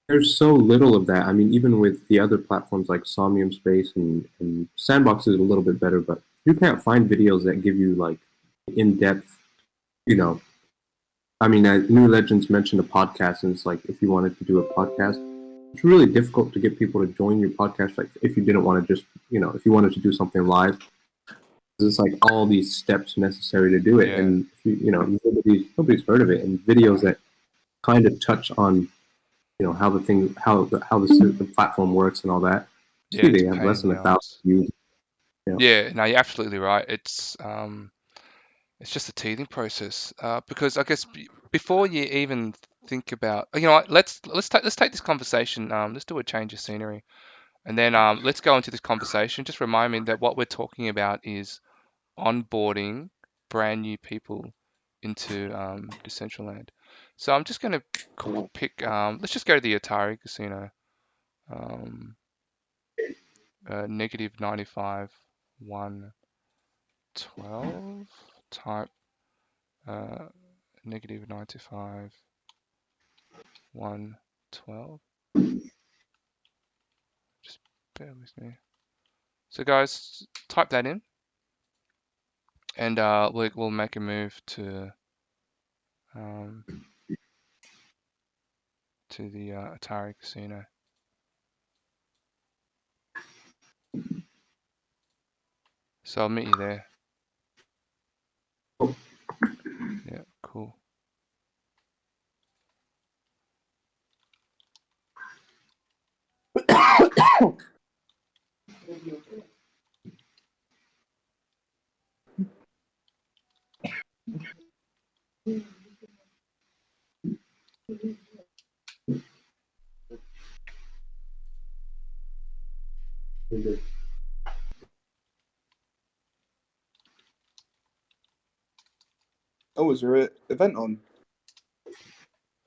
Speaker 9: There's so little of that. I mean, even with the other platforms like Somnium Space and Sandbox is a little bit better, but you can't find videos that give you like in-depth, I mean, New Legends mentioned a podcast, and it's like if you wanted to do a podcast, it's really difficult to get people to join your podcast. Like if you didn't want to just, if you wanted to do something live, it's like all these steps necessary to do it, and if nobody's heard of it, and videos that kind of touch on how the platform works and all that.
Speaker 4: Yeah,
Speaker 9: they have less than 1,000 views.
Speaker 4: Yeah, no, you're absolutely right. It's just a teething process, because I guess before you even think about, let's take this conversation. Let's do a change of scenery, and then let's go into this conversation. Just remind me that what we're talking about is onboarding brand new people into Decentraland. So I'm just going to pick, let's just go to the Atari Casino. Negative 95, 112, type negative 95, 112. Just bear with me. So guys, type that in, and we'll make a move to the Atari Casino. So I'll meet you there. Yeah, cool.
Speaker 1: Oh, is there an event on?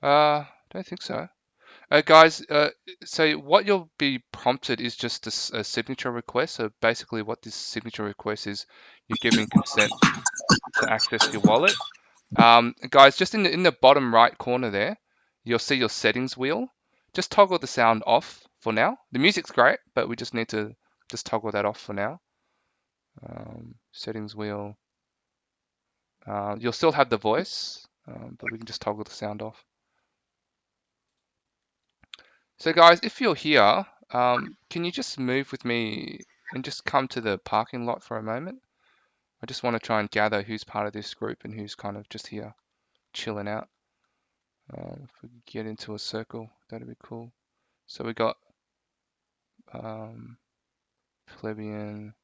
Speaker 4: Don't think so. Guys, so what you'll be prompted is just a signature request. So basically what this signature request is, you're giving consent to access your wallet. Guys, just in the bottom right corner there, you'll see your settings wheel. Just toggle the sound off for now. The music's great, but we just need to just toggle that off for now. Settings wheel. You'll still have the voice, but we can just toggle the sound off. So guys, if you're here, can you just move with me and just come to the parking lot for a moment? I just want to try and gather who's part of this group and who's kind of just here chilling out. If we could get into a circle, that'd be cool. So we got plebeian.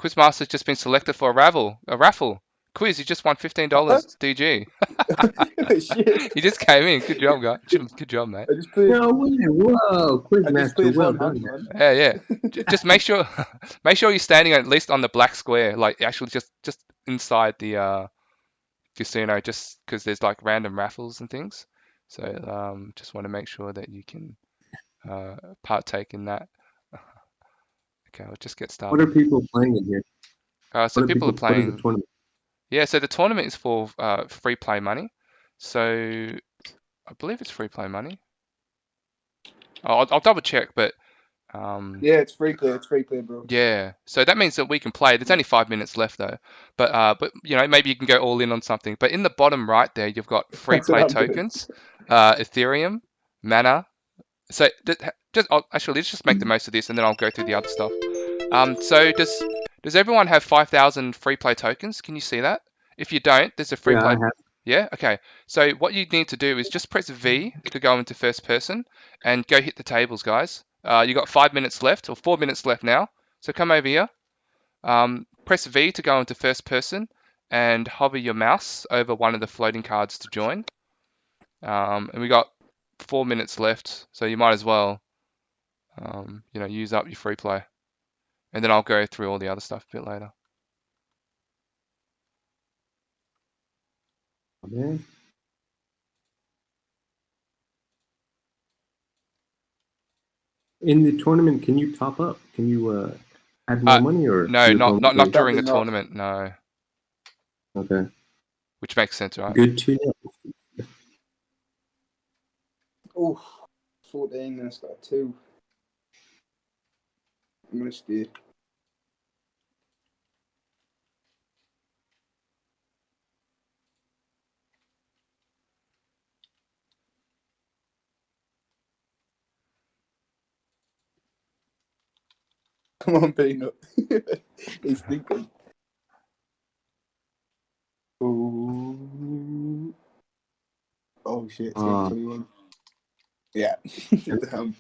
Speaker 4: Quizmaster's just been selected for a raffle. Quiz, you just won $15 DG.
Speaker 1: Shit.
Speaker 4: You just came in. Good job, guy. Good job, mate.
Speaker 1: I just played.
Speaker 9: No way! Whoa, Quizmaster, well done.
Speaker 1: man.
Speaker 4: Yeah. Just make sure you're standing at least on the black square, like actually just inside the casino, just because there's like random raffles and things. So just want to make sure that you can partake in that. Okay, I'll just get started.
Speaker 9: What are people playing in here?
Speaker 4: So people are
Speaker 9: What is
Speaker 4: playing.
Speaker 9: the tournament?
Speaker 4: Yeah, so the tournament is for free play money. So I believe it's free play money. I'll double check, but
Speaker 1: Yeah, it's free play. It's free play, bro.
Speaker 4: yeah. So that means that we can play. There's only 5 minutes left though, but you know, maybe you can go all in on something. But in the bottom right there, you've got free
Speaker 1: That's what
Speaker 4: play
Speaker 1: I'm doing.
Speaker 4: tokens, Ethereum, Mana. So actually, let's just make the most of this, and then I'll go through the other stuff. So does everyone have 5,000 free play tokens? Can you see that? If you don't, there's a free play.
Speaker 9: I have.
Speaker 4: Yeah. Okay. So what you need to do is just press V to go into first person and go hit the tables, guys. You got 5 minutes left or 4 minutes left now. So come over here. Press V to go into first person and hover your mouse over one of the floating cards to join. And we got 4 minutes left, so you might as well, you know, use up your free play. And then I'll go through all the other stuff a bit later.
Speaker 9: Okay. In the tournament, can you top up? Can you add more money or
Speaker 4: no?
Speaker 9: do you
Speaker 4: Not
Speaker 9: only-
Speaker 4: during a
Speaker 1: Probably not.
Speaker 4: tournament. No.
Speaker 9: Okay.
Speaker 4: Which makes sense, right?
Speaker 9: Good to know.
Speaker 1: Oh, 14 minutes got 2. I'm gonna stay. Come on, Peanut. He's thinking. Oh. Oh shit, it's 21. Yeah. Damn.